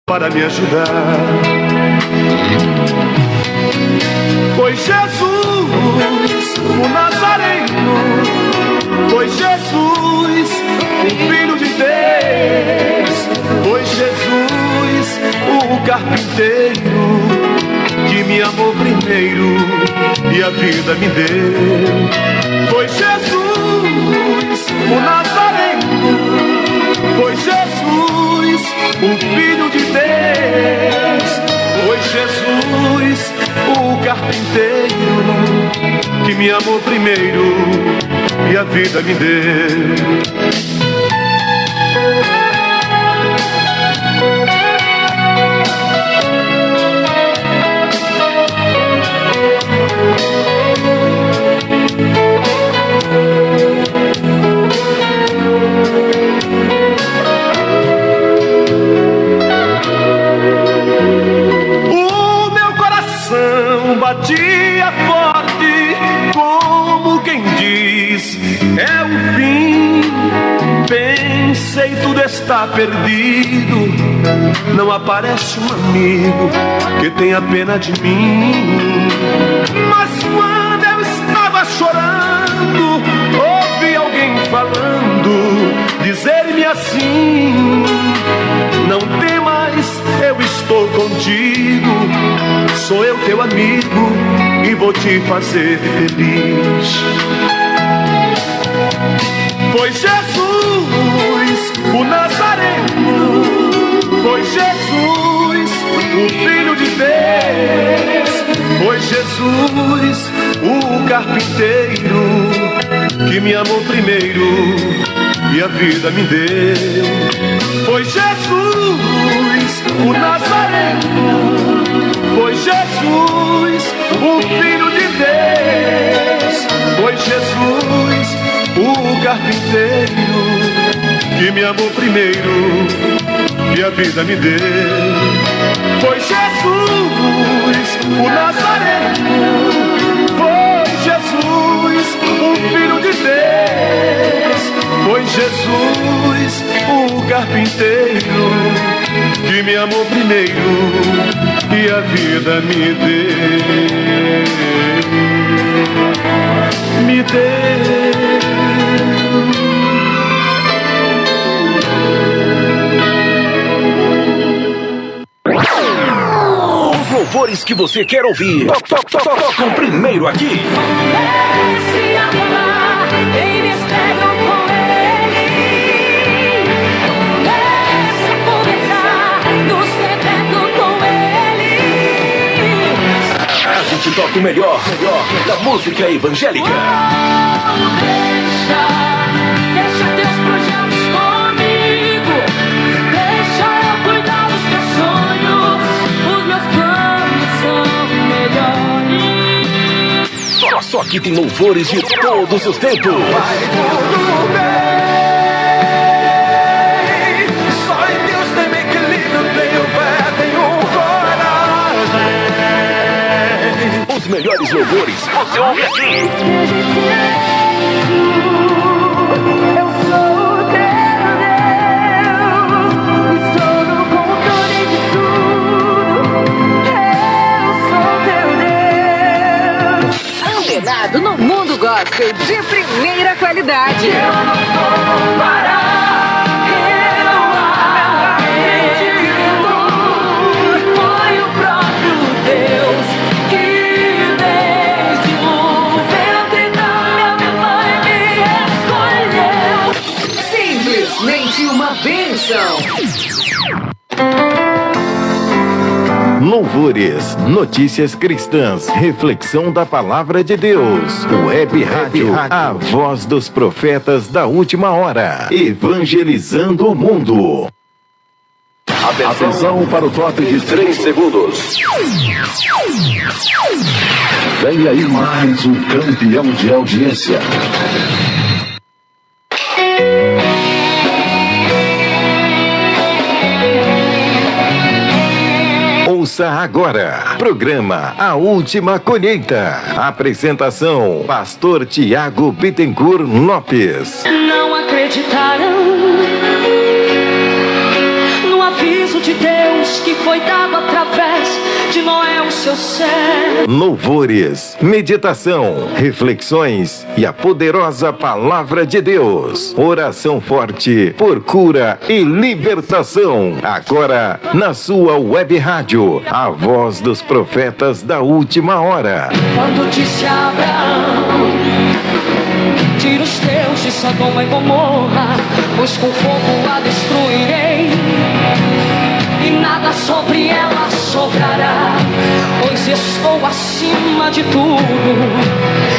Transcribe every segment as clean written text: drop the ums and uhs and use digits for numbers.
para me ajudar. Foi Jesus, o Nazareno. Foi Jesus, o Filho de Deus. Foi Jesus, o carpinteiro, que me amou primeiro e a vida me deu. Foi Jesus, o Nazareno. Foi Jesus, o Filho de Deus. Foi Jesus, o carpinteiro, que me amou primeiro e a vida me deu. Batia forte, como quem diz, é o fim. Pensei, tudo está perdido. Não aparece um amigo que tenha pena de mim. Mas quando eu estava chorando, ouvi alguém falando, dizer-me assim: não temas, eu estou contigo. Sou eu teu amigo e vou te fazer feliz. Foi Jesus, o Nazareno. Foi Jesus, o Filho de Deus. Foi Jesus, o carpinteiro, que me amou primeiro e a vida me deu. Foi Jesus, o Nazareno. Foi Jesus, o Filho de Deus. Foi Jesus, o carpinteiro, que me amou primeiro e a vida me deu. Foi Jesus, o Nazareno. Foi Jesus, o Filho de Deus. Foi Jesus, o carpinteiro, que me amou primeiro e a vida me deu. Me deu. Os louvores que você quer ouvir tocam primeiro aqui. Comece a falar, eles pegam com ele. Comece a conversar no secreto com ele. A gente toca o melhor da música evangélica. Deixa teus projetos comigo. Deixa eu cuidar dos teus sonhos. Os meus planos são melhores. Só que tem louvores de todos os tempos. Vai tudo bem. Só em Deus tem equilíbrio, tenho fé, tenho coragem. Os melhores louvores você ouve aqui. Eu sou o teu Deus, estou no controle de tudo. Eu sou teu Deus. Antenado no mundo gospel de primeira qualidade. Eu não vou parar, eu acredito. Foi o próprio Deus que desde o ventre da minha mãe me escolheu. Simplesmente uma bênção. Louvores, notícias cristãs, reflexão da palavra de Deus. Web Rádio, a voz dos profetas da última hora. Evangelizando o mundo. Atenção para o top de 3 segundos. Vem aí mais um campeão de audiência. Ouça agora, programa A Última Colheita. Apresentação, Pastor Tiago Bittencourt Lopes. Não acreditaram no aviso de Deus que foi dado através de Noé, o seu servo. Louvores, meditação, reflexões e a poderosa palavra de Deus. Oração forte por cura e libertação. Agora na sua web rádio, a voz dos profetas da última hora. Quando disse a Abraão: tira os teus de Sodoma e Gomorra, pois com fogo a destruirei, e nada sobre ela sobrará, pois estou acima de tudo,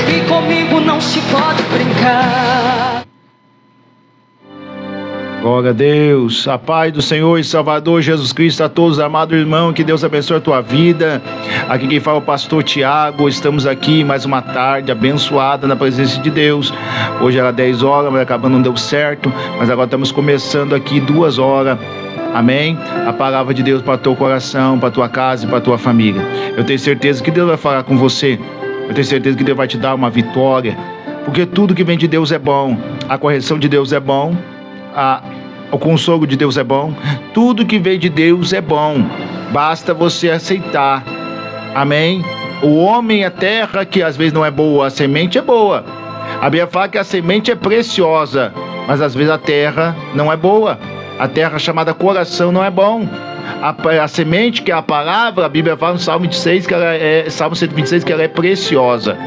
e comigo não se pode brincar. Glória a Deus, a paz do Senhor e Salvador Jesus Cristo a todos, amado irmão, que Deus abençoe a tua vida. Aqui quem fala é o pastor Tiago. Estamos aqui mais uma tarde abençoada na presença de Deus. Hoje era 10 horas, mas acabando não deu certo, mas agora estamos começando aqui 2 horas. Amém? A palavra de Deus para o teu coração, para a tua casa e para a tua família. Eu tenho certeza que Deus vai falar com você. Eu tenho certeza que Deus vai te dar uma vitória, porque tudo que vem de Deus é bom. A correção de Deus é bom. O consolo de Deus é bom. Tudo que vem de Deus é bom. Basta você aceitar. Amém? O homem e a terra, que às vezes não é boa, a semente é boa. A Bíblia fala que a semente é preciosa, mas às vezes a terra não é boa. A terra chamada coração não é bom. A semente, que é a palavra, a Bíblia fala no Salmo 26, Salmo 126, que ela é preciosa.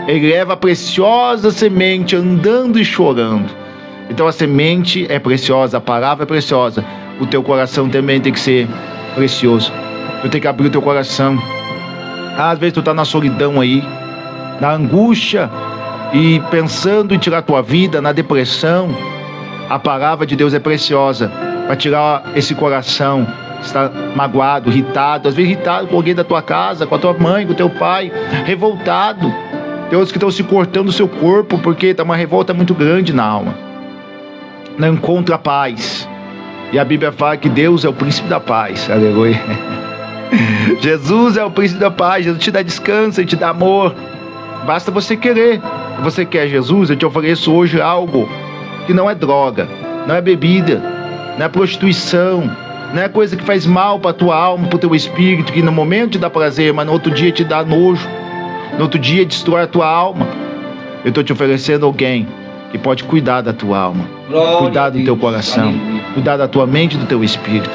Ele leva a preciosa semente andando e chorando. Então a semente é preciosa, a palavra é preciosa. O teu coração também tem que ser precioso. Tu tem que abrir o teu coração. Às vezes tu está na solidão aí, na angústia, e pensando em tirar a tua vida, na depressão. A palavra de Deus é preciosa para tirar esse coração que está magoado, irritado, às vezes irritado com alguém da tua casa, com a tua mãe, com o teu pai, revoltado. Tem outros que estão se cortando o seu corpo porque está uma revolta muito grande na alma. Não encontra paz. E a Bíblia fala que Deus é o príncipe da paz. Aleluia. Jesus é o príncipe da paz. Jesus te dá descanso, Ele te dá amor. Basta você querer. Se você quer Jesus, eu te ofereço hoje algo que não é droga, não é bebida, não é prostituição, não é coisa que faz mal para a tua alma, para o teu espírito, que no momento te dá prazer, mas no outro dia te dá nojo, no outro dia destrói a tua alma. Eu estou te oferecendo alguém que pode cuidar da tua alma, cuidar do teu coração, cuidar da tua mente e do teu espírito.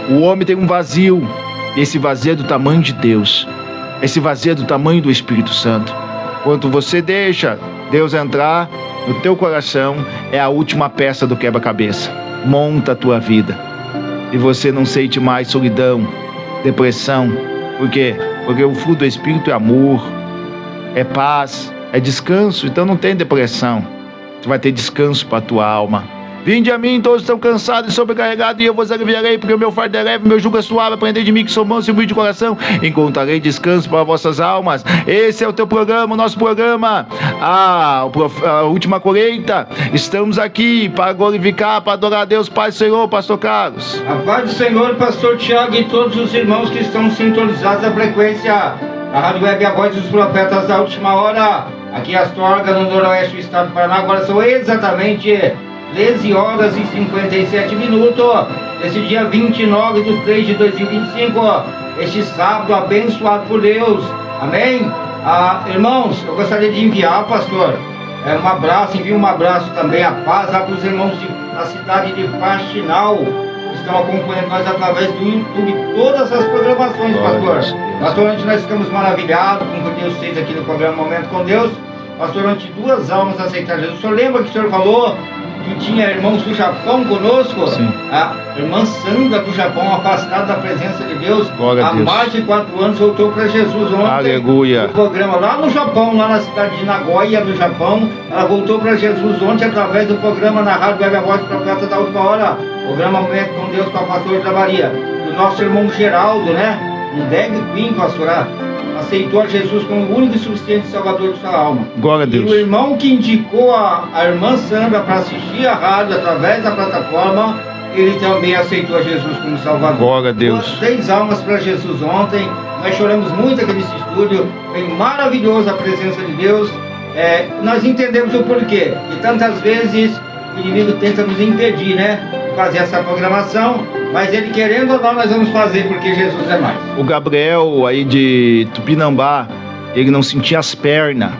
O homem tem um vazio, e esse vazio é do tamanho de Deus. Esse vazio é do tamanho do Espírito Santo. Quando você deixa Deus entrar no teu coração, é a última peça do quebra-cabeça. Monta a tua vida, e você não sente mais solidão, depressão. Por quê? Porque o fruto do Espírito é amor, é paz, é descanso. Então não tem depressão. Tu vai ter descanso para a tua alma. Vinde a mim, todos estão cansados e sobrecarregados, e eu vos aliviarei, porque o meu fardo é leve, meu jugo é suave. Aprendei de mim, que sou manso e humilde de coração, encontrarei descanso para vossas almas. Esse é o teu programa, o nosso programa, a última colheita. Estamos aqui para glorificar, para adorar a Deus. Pai do Senhor, pastor Carlos. A paz do Senhor, pastor Tiago, e todos os irmãos que estão sintonizados na frequência da Rádio Web A Voz dos Profetas da Última Hora, aqui em Astorga, no noroeste do estado do Paraná. Agora são exatamente 13 horas e 57 minutos, esse dia 29 de 3 de 2025, este sábado abençoado por Deus, amém? Irmãos, eu gostaria de enviar, pastor, um abraço, envio um abraço também, a paz para os irmãos da cidade de Faxinal, que estão acompanhando nós através do YouTube, todas as programações, pastor. Pastor, antes nós ficamos maravilhados com o que Deus fez aqui no programa Momento com Deus. Pastor, antes 2 almas aceitaram Jesus. O senhor lembra que o senhor falou que tinha irmãos do Japão conosco? Sim. A irmã Sandra do Japão, afastada da presença de Deus, glória a Deus. Mais de 4 anos, voltou para Jesus ontem. Aleluia. No programa lá no Japão, lá na cidade de Nagoya, no Japão. Ela voltou para Jesus ontem através do programa na Rádio Web A Voz do Profeta da Última Hora, programa Momento com Deus com a pastora Maria. E o nosso irmão Geraldo, né? Um drag queen, pastor, aceitou a Jesus como o único e suficiente salvador de sua alma. Glória a Deus. E o irmão que indicou a irmã Sandra para assistir a rádio através da plataforma, ele também aceitou a Jesus como salvador. Glória a Deus. 3 almas para Jesus ontem. Nós choramos muito aqui nesse estúdio. Foi maravilhosa a presença de Deus. Nós entendemos o porquê. E tantas vezes o inimigo tenta nos impedir, né? De fazer essa programação, mas ele querendo ou não, nós vamos fazer, porque Jesus é mais. O Gabriel aí de Tupinambá, ele não sentia as pernas.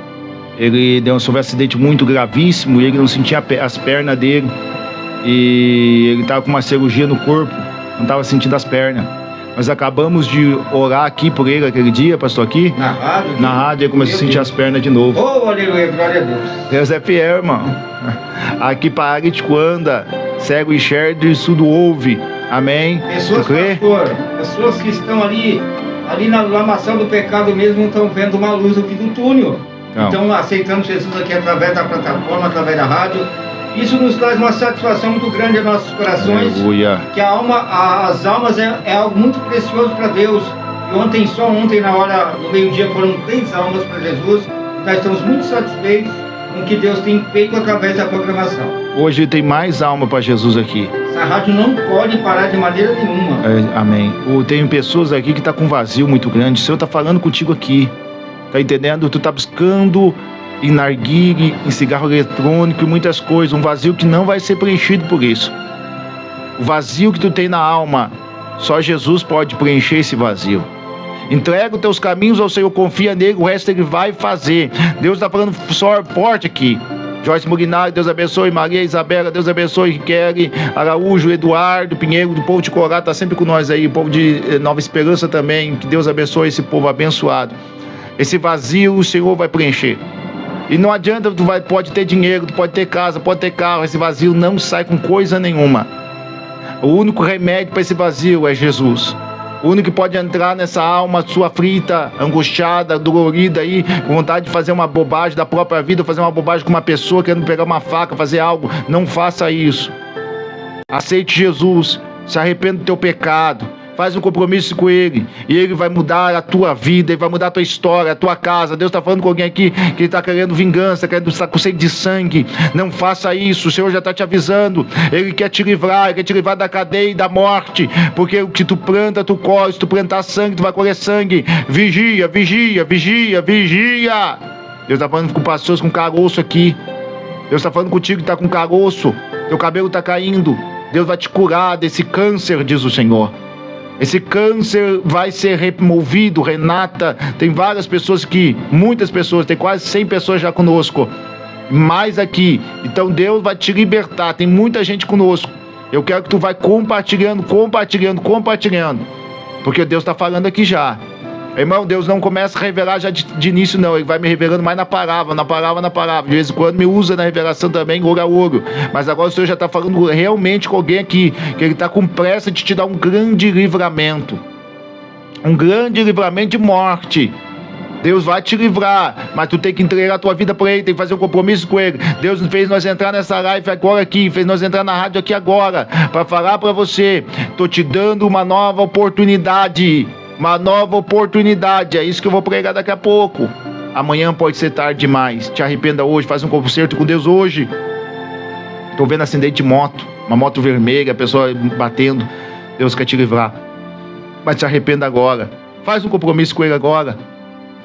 Ele sofreu um acidente muito gravíssimo e ele não sentia as pernas dele. E ele estava com uma cirurgia no corpo, não estava sentindo as pernas. Nós acabamos de orar aqui por ele aquele dia, pastor, aqui. Na rádio, ele começou a sentir as pernas de novo. Oh, aleluia, glória a Deus. Deus é fiel, irmão. Aqui paralítico anda, cego enxerga e surdo ouve. Amém? Pessoas, pastor, pessoas que estão ali na lamação do pecado mesmo, não estão vendo uma luz no fim do túnel. Então, aceitando Jesus aqui através da plataforma, através da rádio. Isso nos traz uma satisfação muito grande em nossos corações. Aleluia. Que as almas é algo muito precioso para Deus. E só ontem, na hora do meio-dia, foram 3 almas para Jesus. E nós estamos muito satisfeitos com o que Deus tem feito através da programação. Hoje tem mais alma para Jesus aqui. Essa rádio não pode parar de maneira nenhuma. Amém. Tem pessoas aqui que estão com um vazio muito grande. O Senhor está falando contigo aqui. Tá entendendo? Tu tá buscando em narguilé, em cigarro eletrônico e muitas coisas. Um vazio que não vai ser preenchido por isso. O vazio que tu tem na alma, só Jesus pode preencher esse vazio. Entrega os teus caminhos ao Senhor, confia nele, o resto ele vai fazer. Deus está falando forte aqui. Joyce Murinari, Deus abençoe. Maria Isabela, Deus abençoe. Kelly Araújo, Eduardo Pinheiro, do povo de Corá, está sempre com nós aí. O povo de Nova Esperança também. Que Deus abençoe esse povo abençoado. Esse vazio o Senhor vai preencher. E não adianta, pode ter dinheiro, tu pode ter casa, pode ter carro. Esse vazio não sai com coisa nenhuma. O único remédio para esse vazio é Jesus. O único que pode entrar nessa alma sua aflita, angustiada, dolorida aí, com vontade de fazer uma bobagem da própria vida, fazer uma bobagem com uma pessoa, querendo pegar uma faca, fazer algo. Não faça isso. Aceite Jesus, se arrependa do teu pecado. Faz um compromisso com Ele, e Ele vai mudar a tua vida, Ele vai mudar a tua história, a tua casa. Deus está falando com alguém aqui que está querendo vingança, querendo estar com sede de sangue. Não faça isso, o Senhor já está te avisando. Ele quer te livrar, Ele quer te livrar da cadeia e da morte, porque o que tu planta, tu colhe. Se tu plantar sangue, tu vai colher sangue. Vigia, vigia, vigia, vigia. Deus está falando com pessoas com caroço aqui. Deus está falando contigo que está com caroço, teu cabelo está caindo. Deus vai te curar desse câncer, diz o Senhor. Esse câncer vai ser removido. Renata, tem várias pessoas muitas pessoas, tem quase 100 pessoas já conosco, mais aqui. Então Deus vai te libertar, tem muita gente conosco. Eu quero que tu vai compartilhando, porque Deus está falando aqui já. Irmão, Deus não começa a revelar já de início, não. Ele vai me revelando mais na palavra. De vez em quando me usa na revelação também, ouro a ouro. Mas agora o Senhor já está falando realmente com alguém aqui, que Ele está com pressa de te dar um grande livramento. Um grande livramento de morte. Deus vai te livrar, mas tu tem que entregar a tua vida para Ele, tem que fazer um compromisso com Ele. Deus fez nós entrar nessa live agora aqui, fez nós entrar na rádio aqui agora, para falar para você, estou te dando uma nova oportunidade. Uma nova oportunidade, é isso que eu vou pregar daqui a pouco. Amanhã pode ser tarde demais. Te arrependa hoje, faz um concerto com Deus hoje. Estou vendo acidente de moto, uma moto vermelha, a pessoa batendo. Deus quer te livrar. Mas te arrependa agora. Faz um compromisso com Ele agora,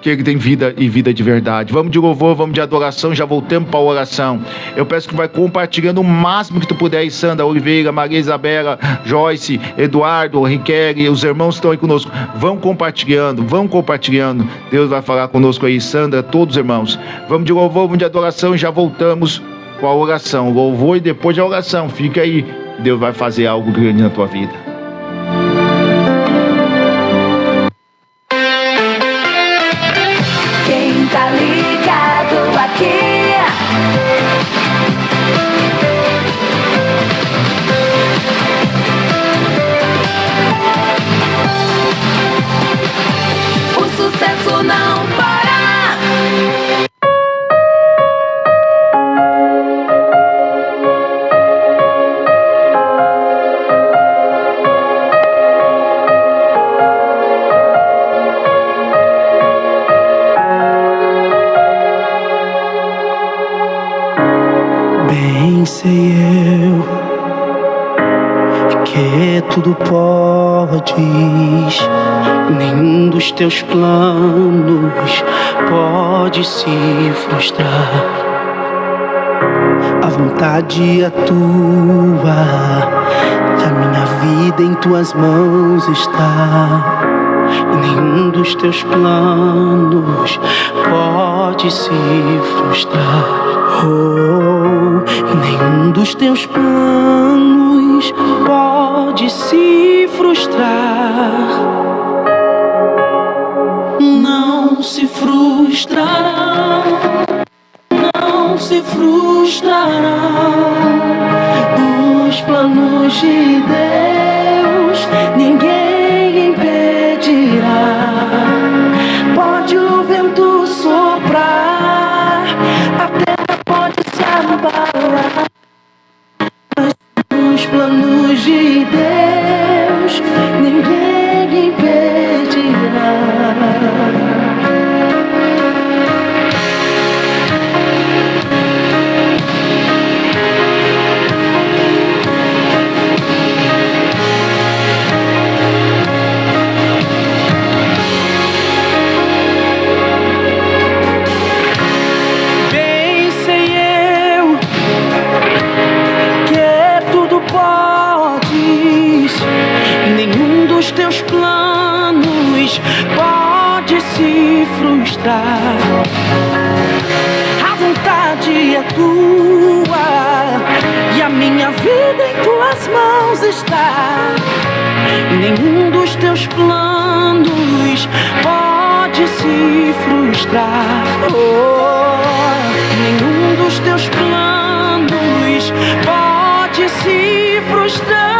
que Ele tem vida e vida de verdade. Vamos de louvor, vamos de adoração, já voltamos para a oração. Eu peço que vai compartilhando o máximo que tu puder aí, Sandra Oliveira, Maria Isabela, Joyce, Eduardo, Riquelme, os irmãos que estão aí conosco. Vão compartilhando. Deus vai falar conosco aí, Sandra, todos os irmãos. Vamos de louvor, vamos de adoração, já voltamos com a oração. Louvor e depois de oração. Fica aí, Deus vai fazer algo grande na tua vida. Tá ligado aqui. O sucesso não para. Sei eu que tudo podes, nenhum dos teus planos pode se frustrar. a vontade é tua, e a minha vida em tuas mãos está. E nenhum dos teus planos pode se frustrar. Oh, e nenhum dos teus planos pode se frustrar. Não se frustrarão, não se frustrarão os planos de Deus. Ninguém impedirá. Pode o vento soprar, a terra pode se abalar, mas os planos de Deus ninguém impedirá. Teus planos pode se frustrar. A vontade é tua e a minha vida em tuas mãos está. Nenhum dos teus planos pode se frustrar. Oh, nenhum dos teus planos pode se frustrar.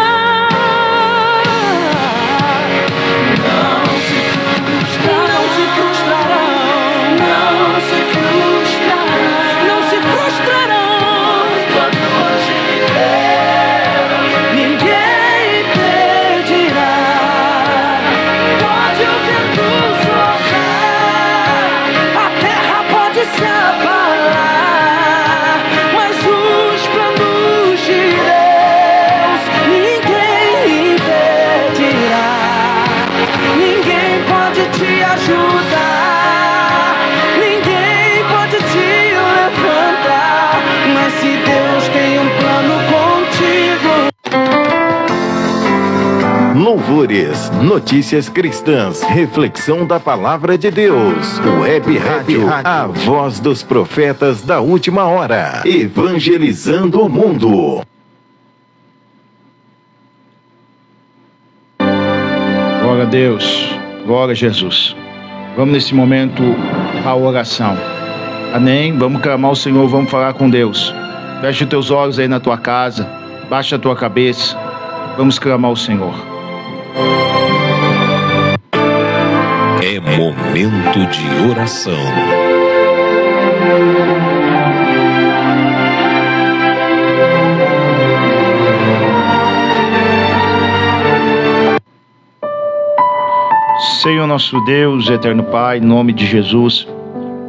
Louvores, notícias cristãs, reflexão da palavra de Deus. Web Rádio, a voz dos profetas da última hora, evangelizando o mundo. Glória a Deus, glória a Jesus. Vamos nesse momento à oração. Amém? Vamos clamar ao Senhor, vamos falar com Deus. Feche os teus olhos aí na tua casa, baixa a tua cabeça. Vamos clamar ao Senhor. É momento de oração. Senhor nosso Deus, eterno Pai, em nome de Jesus,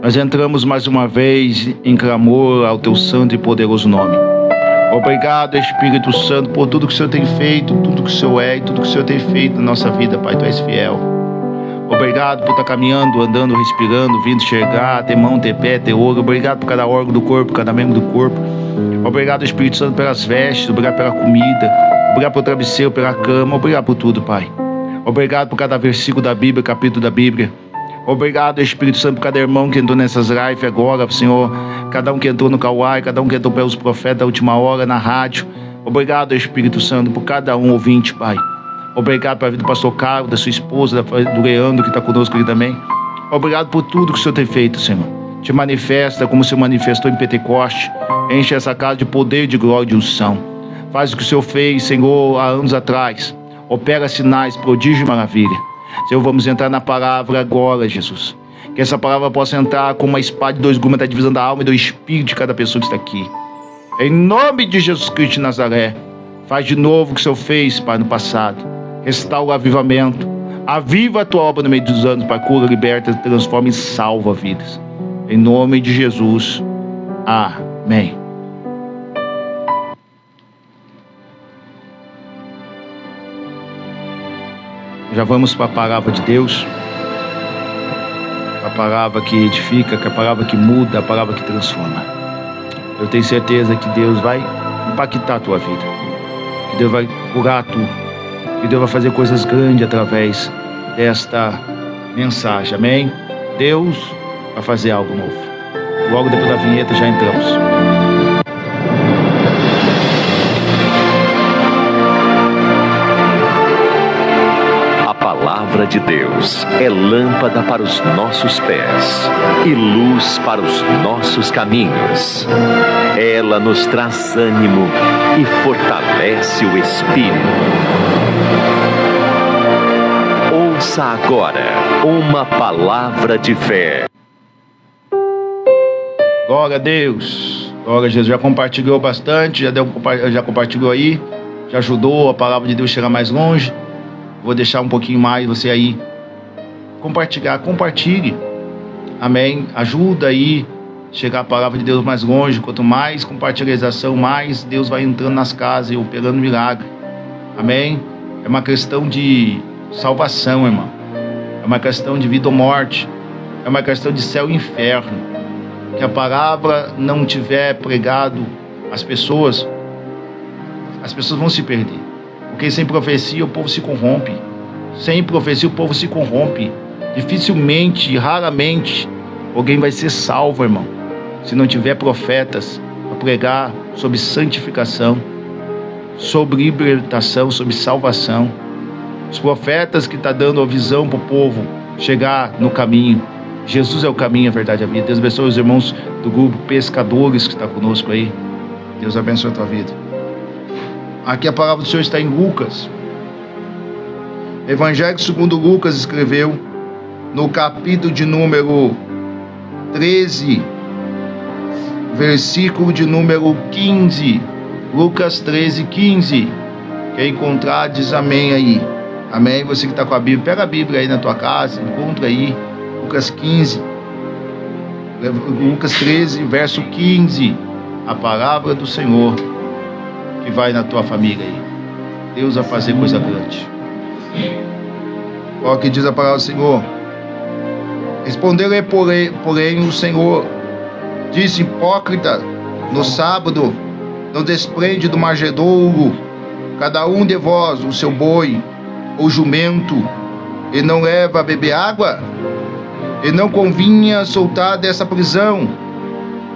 nós entramos mais uma vez em clamor ao teu santo e poderoso nome. Obrigado, Espírito Santo, por tudo que o Senhor tem feito, tudo que o Senhor é e tudo que o Senhor tem feito na nossa vida, Pai. Tu és fiel. Obrigado por estar caminhando, andando, respirando, vindo chegar, ter mão, ter pé, ter olho. Obrigado por cada órgão do corpo, cada membro do corpo. Obrigado, Espírito Santo, pelas vestes. Obrigado pela comida. Obrigado pelo travesseiro, pela cama. Obrigado por tudo, Pai. Obrigado por cada versículo da Bíblia, capítulo da Bíblia. Obrigado, Espírito Santo, por cada irmão que entrou nessas lives agora, Senhor. Cada um que entrou no Kauai, cada um que entrou pelos profetas da última hora, na rádio. Obrigado, Espírito Santo, por cada um ouvinte, Pai. Obrigado pela vida do pastor Carlos, da sua esposa, do Leandro, que está conosco aqui também. Obrigado por tudo que o Senhor tem feito, Senhor. Te manifesta como o Senhor manifestou em Pentecoste. Enche essa casa de poder, de glória e de unção. Faz o que o Senhor fez, Senhor, há anos atrás. Opera sinais, prodígio e maravilha. Senhor, vamos entrar na palavra agora, Jesus. Que essa palavra possa entrar como uma espada de 2 gumes da divisão da alma e do espírito de cada pessoa que está aqui. Em nome de Jesus Cristo de Nazaré, faz de novo o que o Senhor fez, Pai, no passado. Restaura o avivamento. Aviva a tua obra no meio dos anos, Pai. Cura, liberta, transforma e salva vidas. Em nome de Jesus. Amém. Já vamos para a palavra de Deus. A palavra que edifica, a palavra que muda, a palavra que transforma. eu tenho certeza que Deus vai impactar a tua vida, que Deus vai curar tu, que Deus vai fazer coisas grandes através desta mensagem, amém? Deus vai fazer algo novo. Logo depois da vinheta já entramos. A palavra de Deus é lâmpada para os nossos pés e luz para os nossos caminhos. Ela nos traz ânimo e fortalece o espírito. Ouça agora uma palavra de fé. Glória a Deus, glória a Jesus. Já compartilhou bastante, já compartilhou aí, já ajudou a palavra de Deus chegar mais longe. Vou deixar um pouquinho mais você aí compartilhe, amém? Ajuda aí chegar a palavra de Deus mais longe. Quanto mais compartilhação, mais Deus vai entrando nas casas e operando milagre, amém? É uma questão de salvação, irmão. É uma questão de vida ou morte. É uma questão de céu e inferno. Que a palavra não tiver pregado às pessoas, as pessoas vão se perder. Porque sem profecia o povo se corrompe. Sem profecia o povo se corrompe. Dificilmente, raramente, alguém vai ser salvo, irmão, se não tiver profetas para pregar sobre santificação, sobre libertação, sobre salvação. Os profetas que estão dando a visão para o povo chegar no caminho. Jesus é o caminho, a verdade e a vida. Deus abençoe os irmãos do grupo Pescadores que está conosco aí. Deus abençoe a tua vida. Aqui a palavra do Senhor está em Lucas. Evangelho segundo Lucas escreveu no capítulo de número 13, versículo de número 15. Lucas 13, 15. Quer encontrar, diz amém aí. Amém? Você que está com a Bíblia, pega a Bíblia aí na tua casa, encontra aí. Lucas 15, Lucas 13, verso 15. A palavra do Senhor que vai na tua família aí. Deus vai fazer coisa grande. Olha o que diz a palavra do Senhor. Respondeu-lhe, porém, o Senhor disse: hipócrita, no sábado não desprende do manjedouro cada um de vós o seu boi ou jumento, e não leva a beber água? E não convinha soltar dessa prisão,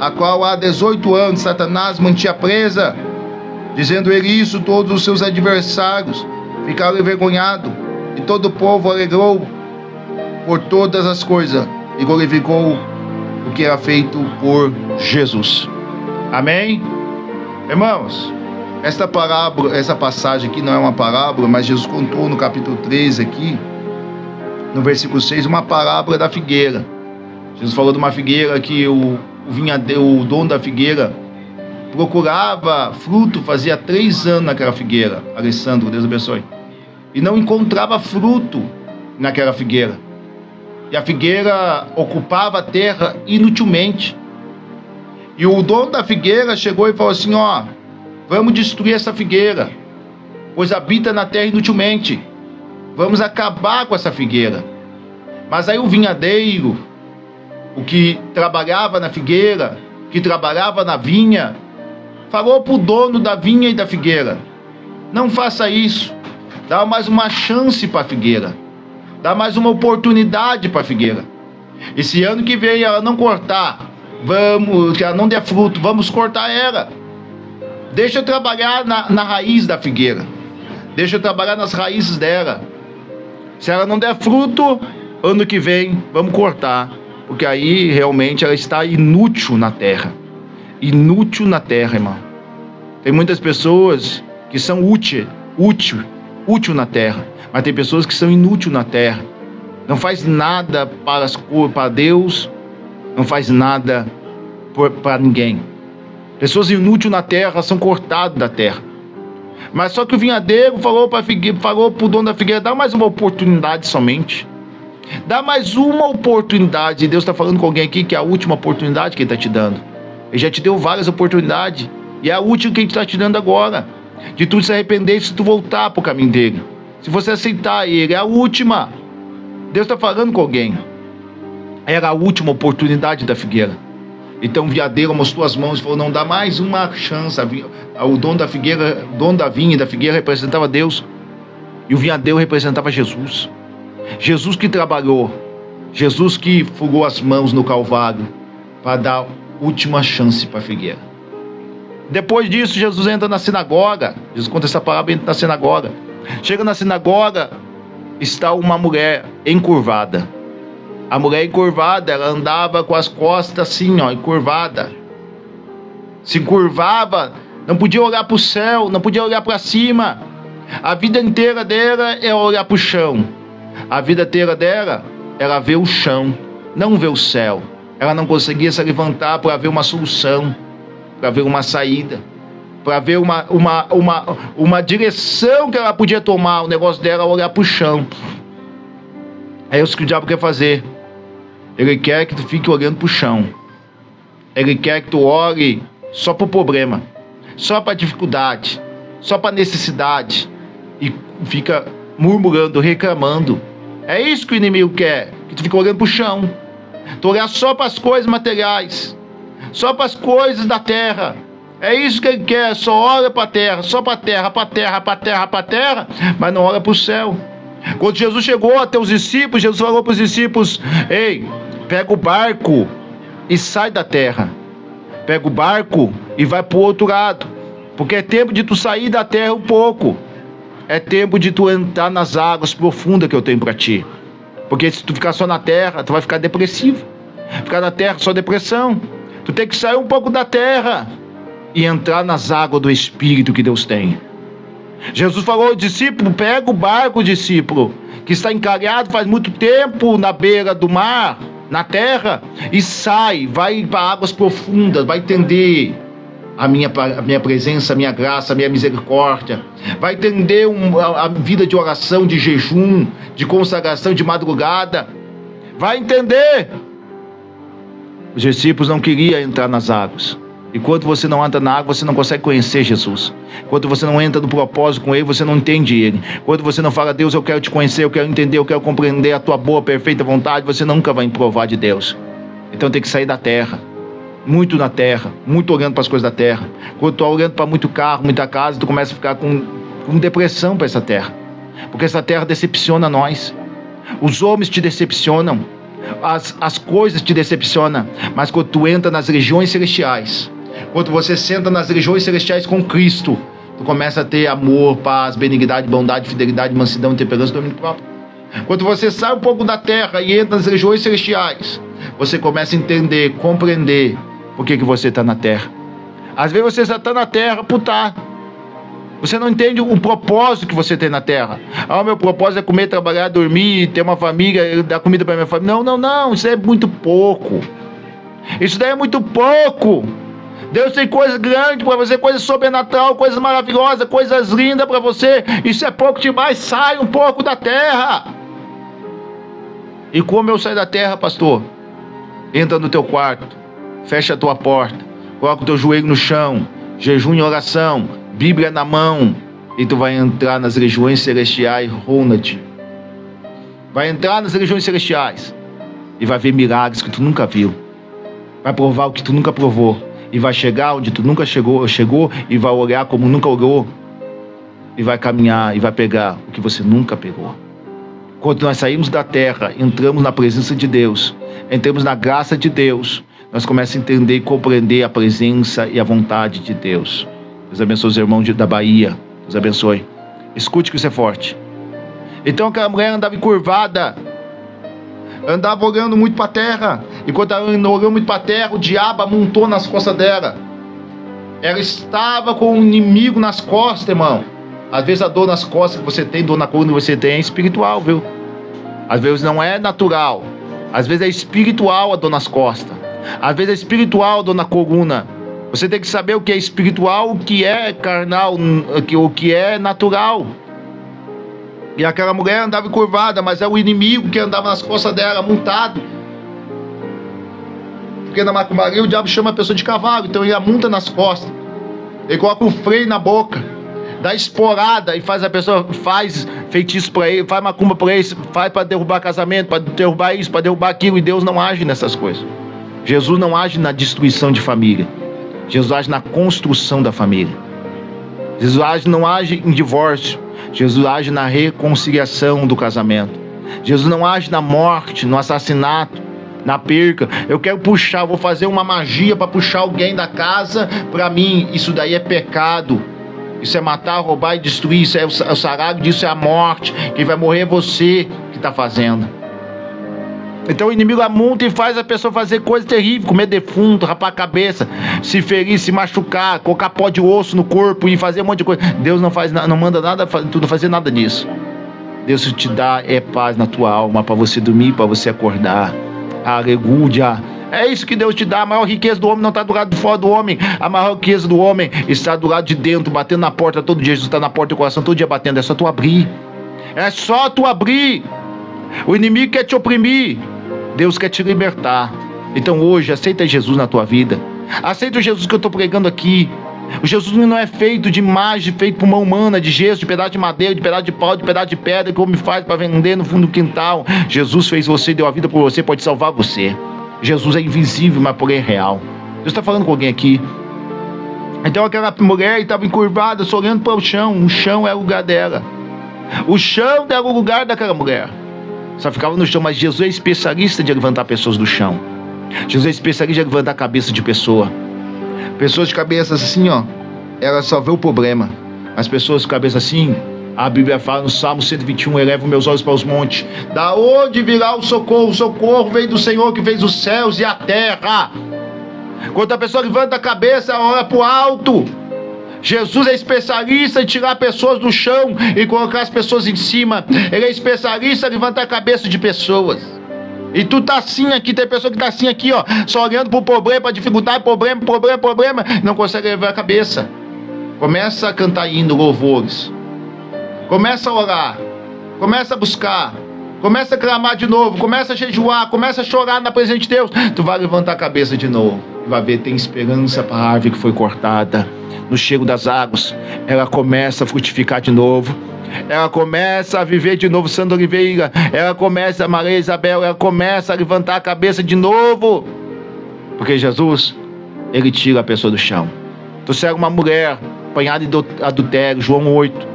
a qual há 18 anos Satanás mantinha presa? Dizendo ele isso, todos os seus adversários ficaram envergonhados, e todo o povo alegrou por todas as coisas, e glorificou o que era feito por Jesus. Amém? Irmãos, essa passagem aqui não é uma parábola, mas Jesus contou no capítulo 13 aqui, no versículo 6, uma parábola da figueira. Jesus falou de uma figueira que o dono da figueira procurava fruto, fazia 3 anos naquela figueira. Alessandro, Deus abençoe. E não encontrava fruto naquela figueira. E a figueira ocupava a terra inutilmente. E o dono da figueira chegou e falou assim: ó, vamos destruir essa figueira, pois habita na terra inutilmente. Vamos acabar com essa figueira. Mas aí o vinhadeiro, o que trabalhava na figueira, que trabalhava na vinha, falou para o dono da vinha e da figueira: não faça isso, dá mais uma chance para a figueira, dá mais uma oportunidade para a figueira. E se ano que vem ela não cortar, que ela não der fruto, vamos cortar ela. Deixa eu trabalhar na raiz da figueira, deixa eu trabalhar nas raízes dela. Se ela não der fruto, ano que vem vamos cortar, porque aí realmente ela está inútil na terra. Inútil na terra, irmão. Tem muitas pessoas que são útil na terra, mas tem pessoas que são inúteis na terra. Não faz nada para Deus, não faz nada para ninguém. Pessoas inúteis na terra são cortadas da terra. Mas só que o vinhadeiro falou para o dono da figueira: dá mais uma oportunidade somente. Dá mais uma oportunidade. E Deus está falando com alguém aqui que é a última oportunidade que Ele está te dando. Ele já te deu várias oportunidades, e é a última que Ele está te dando agora. De tu se arrepender, se tu voltar para o caminho dele, se você aceitar Ele, é a última. Deus está falando com alguém. Era a última oportunidade da figueira. Então o veadeiro mostrou as mãos e falou: não dá mais uma chance. O dono da figueira, dono da vinha e da figueira representava Deus, e o veadeiro representava Jesus. Jesus que trabalhou, Jesus que furou as mãos no Calvário para dar última chance para a figueira. Depois disso, Jesus entra na sinagoga. Jesus conta essa parábola, entra na sinagoga. Chega na sinagoga, está uma mulher encurvada. A mulher encurvada, ela andava com as costas assim, ó, encurvada. Se encurvava, não podia olhar para o céu, não podia olhar para cima. A vida inteira dela é olhar para o chão. A vida inteira dela, ela vê o chão, não vê o céu. Ela não conseguia se levantar para ver uma solução, para ver uma saída, para ver uma direção que ela podia tomar. O negócio dela é olhar para o chão. É isso que o diabo quer fazer. Ele quer que tu fique olhando para o chão. Ele quer que tu olhe só para o problema, só para a dificuldade, só para a necessidade, e fica murmurando, reclamando. É isso que o inimigo quer, que tu fique olhando para o chão. Tu olhar só para as coisas materiais, só para as coisas da terra. É isso que ele quer, só olha para a terra, só para a terra, para a terra, para a terra, para a terra, mas não olha para o céu. Quando Jesus chegou até os discípulos, Jesus falou para os discípulos: ei, pega o barco e sai da terra. Pega o barco e vai para o outro lado, porque é tempo de tu sair da terra um pouco. É tempo de tu entrar nas águas profundas que eu tenho para ti. Porque se tu ficar só na terra, tu vai ficar depressivo. Ficar na terra só depressão. Tu tem que sair um pouco da terra e entrar nas águas do Espírito que Deus tem. Jesus falou ao discípulo: pega o barco, discípulo, que está encalhado faz muito tempo na beira do mar, na terra, e sai, vai para águas profundas, vai entender a minha presença, a minha graça, a minha misericórdia. Vai entender a vida de oração, de jejum, de consagração, de madrugada. Vai entender. Os discípulos não queriam entrar nas águas. Enquanto você não entra na água, você não consegue conhecer Jesus. Enquanto você não entra no propósito com Ele, você não entende Ele. Enquanto você não fala: Deus, eu quero te conhecer, eu quero entender, eu quero compreender a tua boa, perfeita vontade, você nunca vai provar de Deus. Então tem que sair da terra. Muito na terra, muito olhando para as coisas da terra. Quando tu está olhando para muito carro, muita casa, tu começa a ficar com depressão para essa terra. Porque essa terra decepciona nós. Os homens te decepcionam. As coisas te decepcionam. Mas quando tu entra nas regiões celestiais, quando você senta nas regiões celestiais com Cristo, tu começa a ter amor, paz, benignidade, bondade, fidelidade, mansidão, temperança, domínio próprio. Quando você sai um pouco da terra e entra nas regiões celestiais, você começa a entender, compreender por que você está na terra. Às vezes você já está na terra por estar. Você não entende o propósito que você tem na terra. O meu propósito é comer, trabalhar, dormir, ter uma família, dar comida para minha família. Não, isso é muito pouco. Isso daí é muito pouco. Deus tem coisas grandes para você, coisas sobrenatural, coisas maravilhosas, coisas lindas para você. Isso é pouco demais. Sai um pouco da terra. E como eu saio da terra, pastor? Entra no teu quarto, fecha a tua porta, coloca o teu joelho no chão, jejum em oração, Bíblia na mão, e tu vai entrar nas regiões celestiais, Ronald. Vai entrar nas regiões celestiais e vai ver milagres que tu nunca viu. Vai provar o que tu nunca provou. E vai chegar onde tu nunca chegou, e vai olhar como nunca olhou. E vai caminhar e vai pegar o que você nunca pegou. Quando nós saímos da terra, entramos na presença de Deus, entramos na graça de Deus, nós começamos a entender e compreender a presença e a vontade de Deus. Deus abençoe os irmãos da Bahia. Deus abençoe. Escute que isso é forte. Então aquela mulher andava encurvada, andava olhando muito para a terra. E quando ela olhou muito para a terra, o diabo amontou nas costas dela. Ela estava com o inimigo nas costas, irmão. Às vezes a dor nas costas que você tem, dor na coluna que você tem, é espiritual, viu? Às vezes não é natural. Às vezes é espiritual a dor nas costas. Às vezes é espiritual a dor na coluna. Você tem que saber o que é espiritual, o que é carnal, o que é natural. E aquela mulher andava encurvada, mas é o inimigo que andava nas costas dela, montado. Porque na macumbaria o diabo chama a pessoa de cavalo, então ele amonta nas costas. Ele coloca um freio na boca, dá esporada e faz a pessoa, faz feitiço para ele, faz macumba para ele, faz para derrubar casamento, para derrubar isso, para derrubar aquilo, e Deus não age nessas coisas. Jesus não age na destruição de família. Jesus age na construção da família. Jesus não age em divórcio. Jesus age na reconciliação do casamento. Jesus não age na morte, no assassinato, na perca. Eu quero puxar, vou fazer uma magia para puxar alguém da casa para mim. Isso daí é pecado. Isso é matar, roubar e destruir. Isso é o salário disso, é a morte. Quem vai morrer é você que está fazendo. Então o inimigo amonta e faz a pessoa fazer coisa terrível, comer defunto, rapar a cabeça, se ferir, se machucar, colocar pó de osso no corpo e fazer um monte de coisa. Deus não faz, não manda nada, tudo fazer nada disso. Deus te dá paz na tua alma, para você dormir, para você acordar. Aleluia. É isso que Deus te dá. A maior riqueza do homem não está do lado de fora do homem. A maior riqueza do homem está do lado de dentro, batendo na porta todo dia. Jesus está na porta do coração todo dia batendo. É só tu abrir. É só tu abrir. O inimigo quer te oprimir. Deus quer te libertar. Então hoje, aceita Jesus na tua vida. Aceita o Jesus que eu estou pregando aqui. O Jesus não é feito de imagem, feito por mão humana, de gesso, de pedaço de madeira, de pedaço de pau, de pedaço de pedra, que o homem faz para vender no fundo do quintal. Jesus fez você, deu a vida por você, pode salvar você. Jesus é invisível, mas porém é real. Deus está falando com alguém aqui. Então aquela mulher estava encurvada, só olhando para o chão. O chão era o lugar dela. O chão era o lugar daquela mulher. Só ficava no chão, mas Jesus é especialista de levantar pessoas do chão. Jesus é especialista de levantar a cabeça de pessoa. Pessoas de cabeça assim, ó, ela só vê o problema. As pessoas de cabeça assim, a Bíblia fala no Salmo 121, elevo meus olhos para os montes. Da onde virá o socorro? O socorro vem do Senhor que fez os céus e a terra. Quando a pessoa levanta a cabeça, ela olha para o alto. Jesus é especialista em tirar pessoas do chão e colocar as pessoas em cima. Ele é especialista em levantar a cabeça de pessoas. E tu tá assim aqui, tem pessoa que tá assim aqui, ó, só olhando pro problema, pra dificuldade, problema, não consegue levar a cabeça. Começa a cantar hino, louvores. Começa a orar. Começa a buscar. Começa a clamar de novo. Começa a jejuar. Começa a chorar na presença de Deus. Tu vai levantar a cabeça de novo. Vai ver, tem esperança para a árvore que foi cortada. No cheiro das águas, ela começa a frutificar de novo. Ela começa a viver de novo, Sandra Oliveira. Ela começa, Maria Isabel, ela começa a levantar a cabeça de novo. Porque Jesus, ele tira a pessoa do chão. Tu será uma mulher apanhada em adultério, João 8.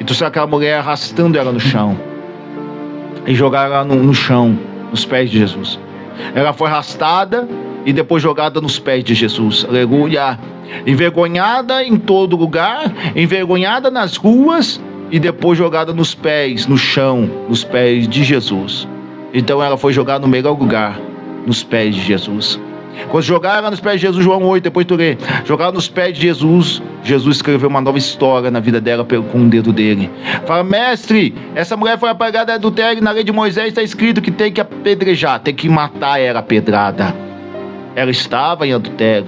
E tu será aquela mulher arrastando ela no chão. E jogar ela no chão, nos pés de Jesus. Ela foi arrastada e depois jogada nos pés de Jesus. Aleluia. Envergonhada em todo lugar, envergonhada nas ruas e depois jogada nos pés, no chão, nos pés de Jesus. Então ela foi jogada no melhor lugar, nos pés de Jesus. Quando jogaram ela nos pés de Jesus, João 8, depois tu lê, jogaram nos pés de Jesus, Jesus escreveu uma nova história na vida dela com o dedo dele. Fala, mestre, essa mulher foi apagada de adultério, na lei de Moisés está escrito que tem que apedrejar, tem que matar ela pedrada. Ela estava em adultério,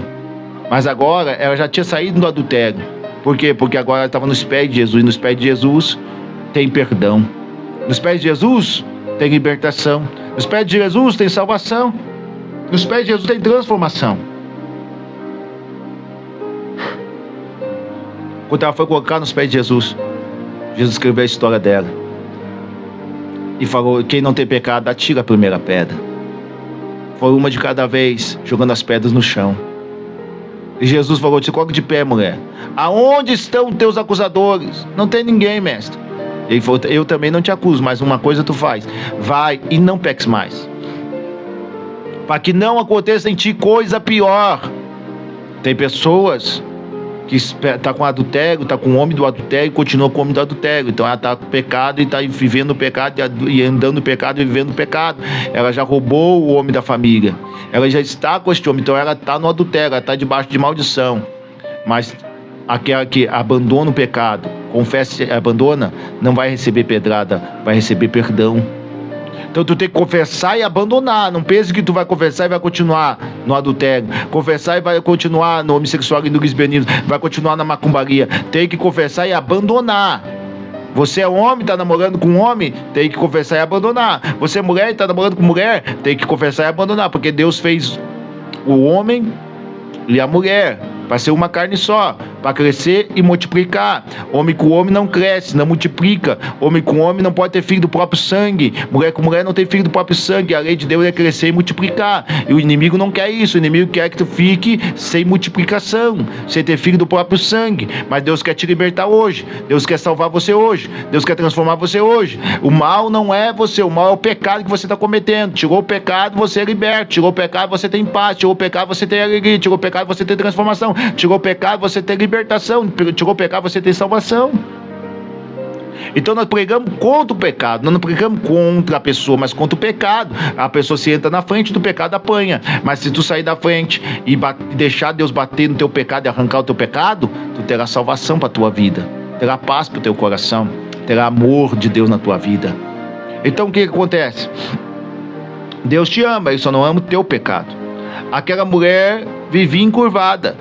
mas agora ela já tinha saído do adultério. Por quê? Porque agora ela estava nos pés de Jesus, e nos pés de Jesus tem perdão. Nos pés de Jesus tem libertação. Nos pés de Jesus tem salvação. Nos pés de Jesus tem transformação. Quando ela foi colocar nos pés de Jesus, Jesus escreveu a história dela e falou, quem não tem pecado, atira a primeira pedra. Foi uma de cada vez, jogando as pedras no chão. E Jesus falou, te coloque de pé, mulher. Aonde estão teus acusadores? Não tem ninguém, mestre. Ele falou, eu também não te acuso, mas uma coisa tu faz, vai e não peques mais, para que não aconteça em ti coisa pior. Tem pessoas que está com adultério, está com o homem do adultério e continua com o homem do adultério. Então ela está com pecado e está vivendo o pecado e andando no pecado e vivendo o pecado. Ela já roubou o homem da família. Ela já está com este homem, então ela está no adultério, ela está debaixo de maldição. Mas aquela que abandona o pecado, confessa e abandona, não vai receber pedrada, vai receber perdão. Então tu tem que confessar e abandonar. Não pense que tu vai confessar e vai continuar no adultério, confessar e vai continuar no homossexual e no lesbianismo, vai continuar na macumbaria. Tem que confessar e abandonar. Você é homem, está namorando com um homem, tem que confessar e abandonar. Você é mulher e está namorando com mulher, tem que confessar e abandonar. Porque Deus fez o homem e a mulher para ser uma carne só. para crescer e multiplicar. Homem com homem não cresce, não multiplica. Homem com homem não pode ter filho do próprio sangue. Mulher com mulher não tem filho do próprio sangue. A lei de Deus é crescer e multiplicar. E o inimigo não quer isso. O inimigo quer que tu fique sem multiplicação, sem ter filho do próprio sangue. Mas Deus quer te libertar hoje. Deus quer salvar você hoje. Deus quer transformar você hoje. O mal não é você, o mal é o pecado que você está cometendo. Tirou o pecado, você é liberto. Tirou o pecado, você tem paz. Tirou o pecado, você tem alegria. Tirou o pecado, você tem transformação. Tirou o pecado, você tem libertação. Tirou o pecado, você tem salvação. Então nós pregamos contra o pecado. Nós não pregamos contra a pessoa, mas contra o pecado. A pessoa se entra na frente do pecado, apanha. Mas se tu sair da frente e deixar Deus bater no teu pecado e arrancar o teu pecado, tu terá salvação para a tua vida, terá paz para o teu coração, terá amor de Deus na tua vida. Então o que acontece? Deus te ama, Ele só não ama o teu pecado. Aquela mulher vivia encurvada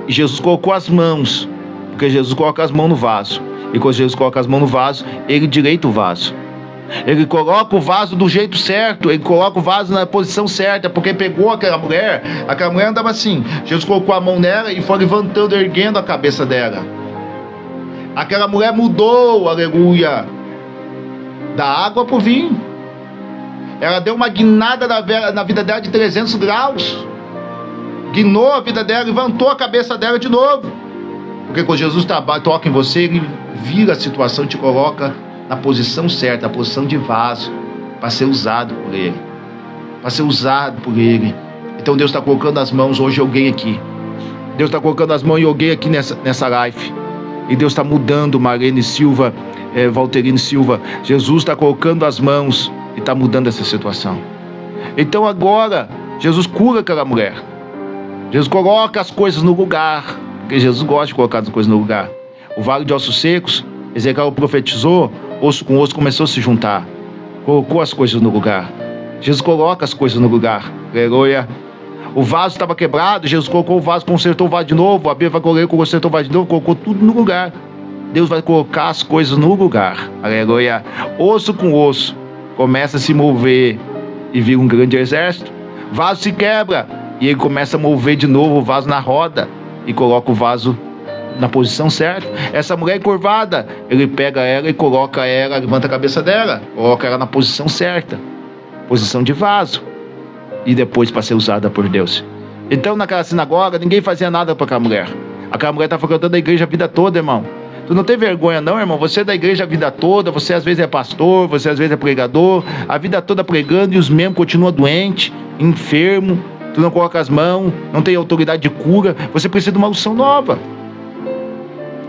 e Jesus colocou as mãos, porque Jesus coloca as mãos no vaso. E quando Jesus coloca as mãos no vaso, Ele direita o vaso. Ele coloca o vaso do jeito certo. Ele coloca o vaso na posição certa. Porque pegou aquela mulher andava assim. Jesus colocou a mão nela e foi levantando, erguendo a cabeça dela. Aquela mulher mudou, aleluia, da água para o vinho. Ela deu uma guinada na vida dela de 300 graus. Guinou a vida dela, levantou a cabeça dela de novo. Porque quando Jesus toca em você, Ele vira a situação e te coloca na posição certa, a posição de vaso, para ser usado por Ele. Para ser usado por Ele. Então Deus está colocando as mãos hoje em alguém aqui. Deus está colocando as mãos em alguém aqui nessa live. E Deus está mudando Marlene Silva, Valterine Silva. Jesus está colocando as mãos e está mudando essa situação. Então agora, Jesus cura aquela mulher. Jesus coloca as coisas no lugar. Porque Jesus gosta de colocar as coisas no lugar. O vale de ossos secos, Ezequiel profetizou, osso com osso começou a se juntar. Colocou as coisas no lugar. Jesus coloca as coisas no lugar. Aleluia. O vaso estava quebrado, Jesus colocou o vaso, consertou o vaso de novo. A Bíblia vai colocar, consertou o vaso de novo, colocou tudo no lugar. Deus vai colocar as coisas no lugar. Aleluia. Osso com osso começa a se mover e vira um grande exército. Vaso se quebra e ele começa a mover de novo o vaso na roda. E coloca o vaso na posição certa. Essa mulher encurvada, Ele pega ela e coloca ela, levanta a cabeça dela, coloca ela na posição certa, posição de vaso, e depois para ser usada por Deus. Então naquela sinagoga ninguém fazia nada para aquela mulher. Aquela mulher está frequentando a igreja a vida toda, irmão. Tu não tem vergonha não, irmão? Você é da igreja a vida toda, você às vezes é pastor, você às vezes é pregador, a vida toda pregando e os membros continuam doentes, enfermos. Tu não coloca as mãos, não tem autoridade de cura. Você precisa de uma unção nova.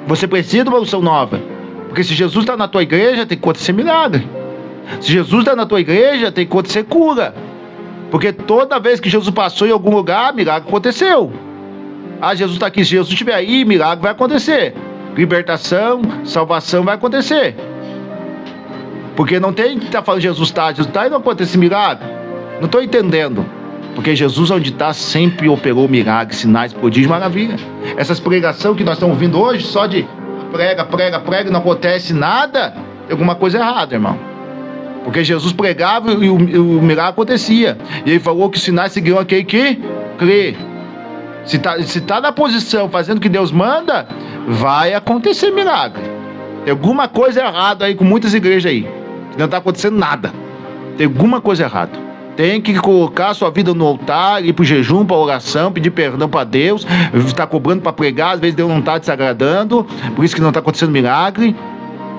Você precisa de uma unção nova. Porque se Jesus está na tua igreja, tem que acontecer milagre. Se Jesus está na tua igreja, tem que acontecer cura. Porque toda vez que Jesus passou em algum lugar, milagre aconteceu. Ah, Jesus está aqui. Se Jesus estiver aí, milagre vai acontecer. Libertação, salvação vai acontecer. Porque não tem que estar falando Jesus está e não acontece milagre. Não estou entendendo. Porque Jesus, onde está, sempre operou milagres, sinais, prodígios, maravilha. Essas pregações que nós estamos ouvindo hoje, só de prega, e não acontece nada, tem alguma coisa errada, irmão. Porque Jesus pregava e o milagre acontecia. E Ele falou que os sinais seguiam aquele que crê. Se tá na posição, fazendo o que Deus manda, vai acontecer milagre. Tem alguma coisa errada aí com muitas igrejas aí, que não está acontecendo nada. Tem alguma coisa errada. Tem que colocar a sua vida no altar, ir para o jejum, para a oração, pedir perdão para Deus, está cobrando para pregar, às vezes Deus não está te agradando, por isso que não está acontecendo milagre,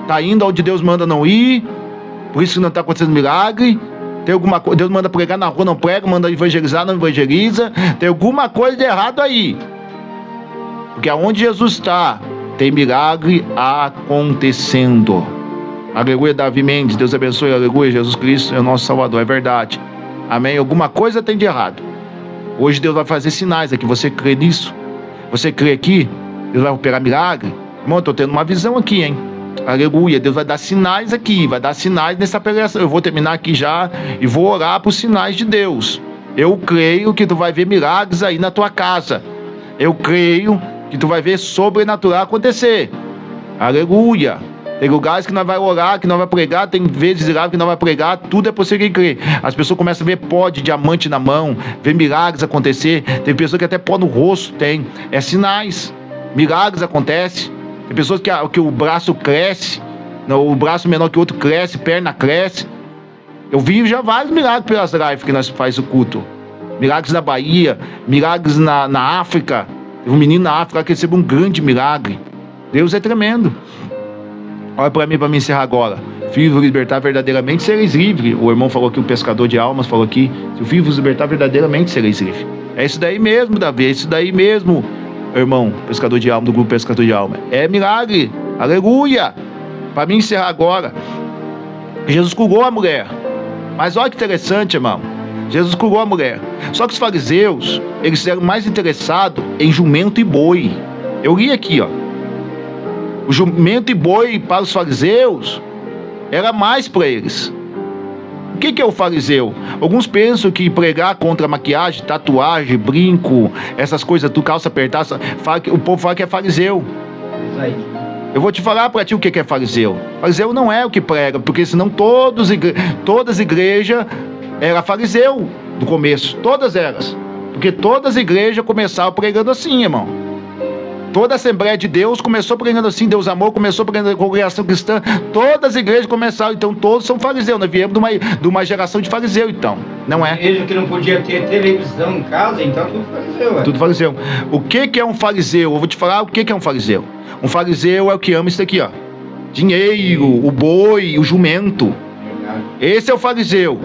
está indo onde Deus manda não ir, por isso que não está acontecendo milagre. Tem alguma coisa, Deus manda pregar na rua, não prega, manda evangelizar, não evangeliza, tem alguma coisa de errado aí, porque aonde Jesus está, tem milagre acontecendo. Aleluia, Davi Mendes, Deus abençoe, aleluia, Jesus Cristo é o nosso Salvador, é verdade. Amém? Alguma coisa tem de errado. Hoje Deus vai fazer sinais aqui. Você crê nisso? Você crê aqui? Deus vai operar milagre? Irmão, eu estou tendo uma visão aqui, hein? Aleluia. Deus vai dar sinais aqui. Vai dar sinais nessa pregação. Eu vou terminar aqui já e vou orar por sinais de Deus. Eu creio que tu vai ver milagres aí na tua casa. Eu creio que tu vai ver sobrenatural acontecer. Aleluia. Tem lugares que nós vamos orar, que nós vamos pregar, tem vezes lá que nós vamos pregar, tudo é por você quem crê. As pessoas começam a ver pó de diamante na mão, ver milagres acontecer, tem pessoas que até pó no rosto tem, é sinais. Milagres acontecem. Tem pessoas que o braço cresce, o braço menor que o outro cresce, perna cresce. Eu vi já vários milagres pelas lives que nós faz o culto. Milagres na Bahia, milagres na África. Um menino na África que recebeu um grande milagre. Deus é tremendo. Olha para mim encerrar agora. Filho vos libertar verdadeiramente, sereis livres. O irmão falou aqui, o pescador de almas falou aqui: se o filho vos libertar verdadeiramente, sereis livres. É isso daí mesmo, Davi, é isso daí mesmo, irmão, pescador de alma, do grupo Pescador de Alma. É milagre, aleluia. Para mim encerrar agora, Jesus curou a mulher. Mas olha que interessante, irmão. Jesus curou a mulher. Só que os fariseus, eles eram mais interessados em jumento e boi. Eu li aqui, ó. O jumento e boi para os fariseus era mais para eles. O que é o fariseu? Alguns pensam que pregar contra maquiagem, tatuagem, brinco, essas coisas, calça apertada, o povo fala que é fariseu. Eu vou te falar para ti o que é fariseu. Fariseu não é o que prega, porque senão todas as igrejas eram fariseu do começo, todas elas. Porque todas as igrejas começaram pregando assim, irmão. Toda a Assembleia de Deus começou pregando assim, Deus amor, começou pregando a congregação cristã, todas as igrejas começaram, então todos são fariseus, nós viemos de uma geração de fariseu, então, não é? Igreja que não podia ter televisão em casa, então tudo fariseu, Tudo fariseu. O que é um fariseu? Eu vou te falar o que é um fariseu. Um fariseu é o que ama isso aqui, ó. Dinheiro, o boi, o jumento. Esse é o fariseu.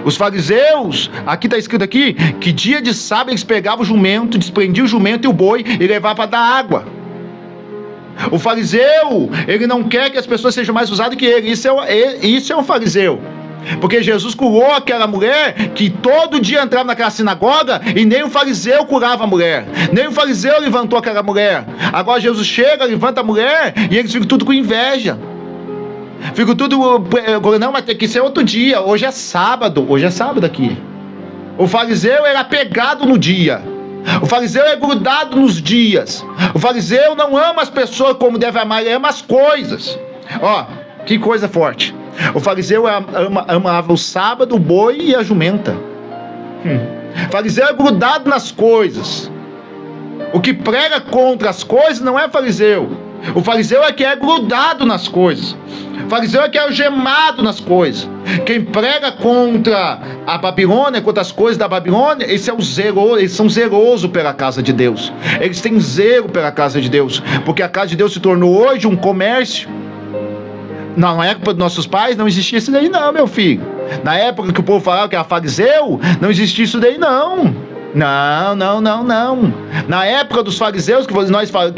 Os fariseus, aqui está escrito aqui, que dia de sábado eles pegavam o jumento, desprendiam o jumento e o boi e levavam para dar água. O fariseu, ele não quer que as pessoas sejam mais usadas que ele. Isso é um fariseu. Porque Jesus curou aquela mulher que todo dia entrava naquela sinagoga e nem o fariseu curava a mulher. Nem o fariseu levantou aquela mulher. Agora Jesus chega, levanta a mulher e eles ficam tudo com inveja. Fico tudo, não, mas tem que ser outro dia. Hoje é sábado aqui. O fariseu era pegado no dia. O fariseu é grudado nos dias. O fariseu não ama as pessoas como deve amar, ele ama as coisas. Ó, que coisa forte. O fariseu amava o sábado, o boi e a jumenta. O fariseu é grudado nas coisas. O que prega contra as coisas não é fariseu. O fariseu é que é grudado nas coisas. O fariseu é que é algemado nas coisas. Quem prega contra a Babilônia, contra as coisas da Babilônia, eles são zelosos pela casa de Deus. Eles têm zelo pela casa de Deus. Porque a casa de Deus se tornou hoje um comércio. Na época dos nossos pais não existia isso daí não, meu filho. Na época que o povo falava que era fariseu, não existia isso daí não. Não. Na época dos fariseus, que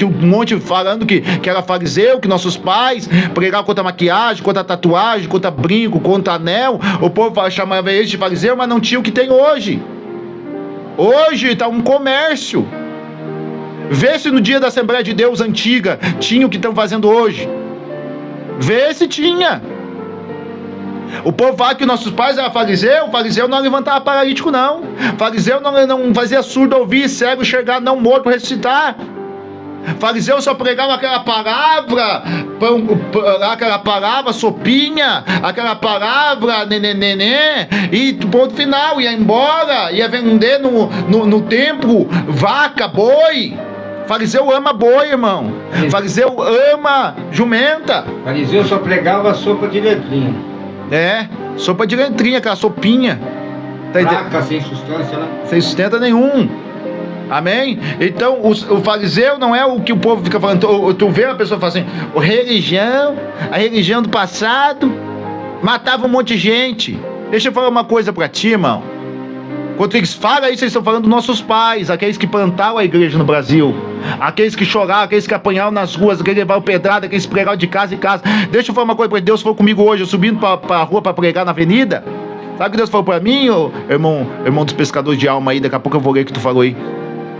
um monte falando que era fariseu, que nossos pais pregavam contra maquiagem, contra tatuagem, contra brinco, contra anel, o povo chamava eles de fariseu, mas não tinha o que tem hoje. Hoje está um comércio. Vê se no dia da Assembleia de Deus antiga tinha o que estão fazendo hoje. Vê se tinha. O povo fala que nossos pais eram fariseu. O fariseu não levantava paralítico não. O fariseu não fazia surdo ouvir, cego enxergar, não morto ressuscitar. O fariseu só pregava aquela palavra, sopinha, aquela palavra, nenê, e ponto final, ia embora, ia vender no templo vaca, boi. Fariseu ama boi, irmão. Fariseu ama jumenta. Fariseu só pregava sopa de letrinha. Sopa de letrinha, aquela sopinha. Fraca, sem sustância, né? Sem sustento nenhum. Amém? Então, o fariseu não é o que o povo fica falando. Tu vê uma pessoa falando assim, a religião do passado matava um monte de gente. Deixa eu falar uma coisa pra ti, irmão. Quando eles falam isso, eles estão falando dos nossos pais, aqueles que plantaram a igreja no Brasil, aqueles que choraram, aqueles que apanharam nas ruas, aqueles que levaram pedrada, aqueles que pregaram de casa em casa. Deixa eu falar uma coisa pra Deus, falou comigo hoje, eu subindo pra rua pra pregar na avenida. Sabe o que Deus falou pra mim, irmão dos pescadores de alma aí? Daqui a pouco eu vou ler o que tu falou aí.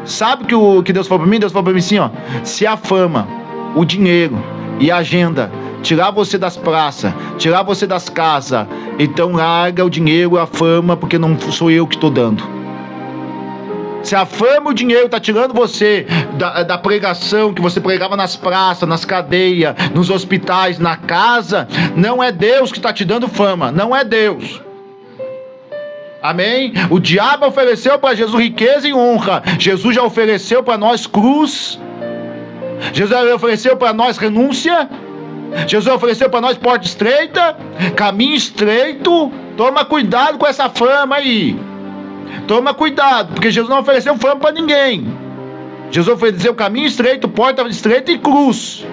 Sabe o que Deus falou pra mim? Deus falou pra mim assim, ó: se a fama, o dinheiro e a agenda tirar você das praças, tirar você das casas, então larga o dinheiro e a fama, porque não sou eu que estou dando. Se a fama e o dinheiro está tirando você da pregação que você pregava nas praças, nas cadeias, nos hospitais, na casa, não é Deus que está te dando fama, não é Deus. Amém? O diabo ofereceu para Jesus riqueza e honra. Jesus já ofereceu para nós cruz Jesus ofereceu para nós renúncia. Jesus ofereceu para nós porta estreita, caminho estreito. Toma cuidado com essa fama aí. Toma cuidado, porque Jesus não ofereceu fama para ninguém. Jesus ofereceu caminho estreito, porta estreita e cruz.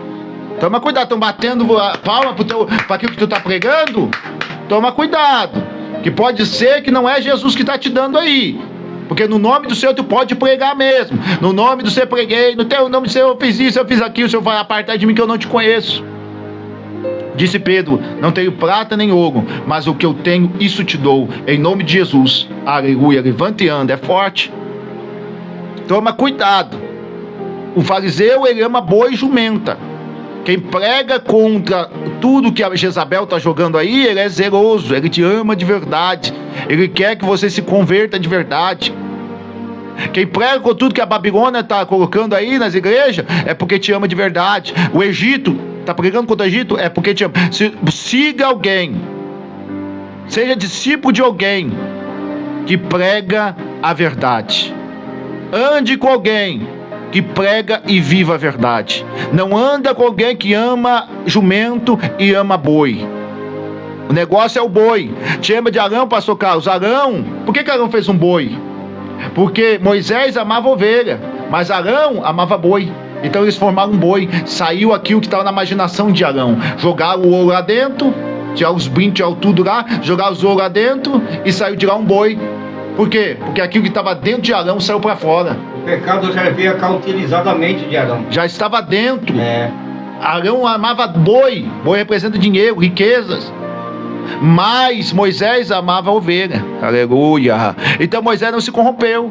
Toma cuidado, estão batendo a palma para aquilo que tu está pregando. Toma cuidado, que pode ser que não é Jesus que está te dando aí. Porque no nome do Senhor tu pode pregar mesmo. No nome do Senhor preguei, no teu nome do Senhor eu fiz isso, eu fiz aquilo. O Senhor vai apartar de mim que eu não te conheço. Disse Pedro: não tenho prata nem ouro, mas o que eu tenho, isso te dou. Em nome de Jesus, aleluia. Levanta e anda, é forte. Toma cuidado. O fariseu, ele ama boi e jumenta. Quem prega contra tudo que a Jezabel está jogando aí, ele é zeloso, ele te ama de verdade. Ele quer que você se converta de verdade. Quem prega com tudo que a Babilônia está colocando aí nas igrejas, é porque te ama de verdade. O Egito, está pregando contra o Egito, é porque te ama. Siga alguém, seja discípulo de alguém que prega a verdade. Ande com alguém que prega e viva a verdade. Não anda com alguém que ama jumento e ama boi. O negócio é o boi. Te ama de Arão, pastor Carlos. Arão, por que Arão fez um boi? Porque Moisés amava ovelha, mas Arão amava boi. Então eles formaram um boi. Saiu aquilo que estava na imaginação de Arão. Jogaram o ouro lá dentro, tiraram os brincos, tiraram tudo lá, jogaram os ouro lá dentro e saiu de lá um boi. Por quê? Porque aquilo que estava dentro de Arão saiu para fora. O pecado já havia cauterizado a mente de Arão. Já estava dentro. Arão amava boi. Boi representa dinheiro, riquezas. Mas Moisés amava a ovelha. Aleluia. Então Moisés não se corrompeu,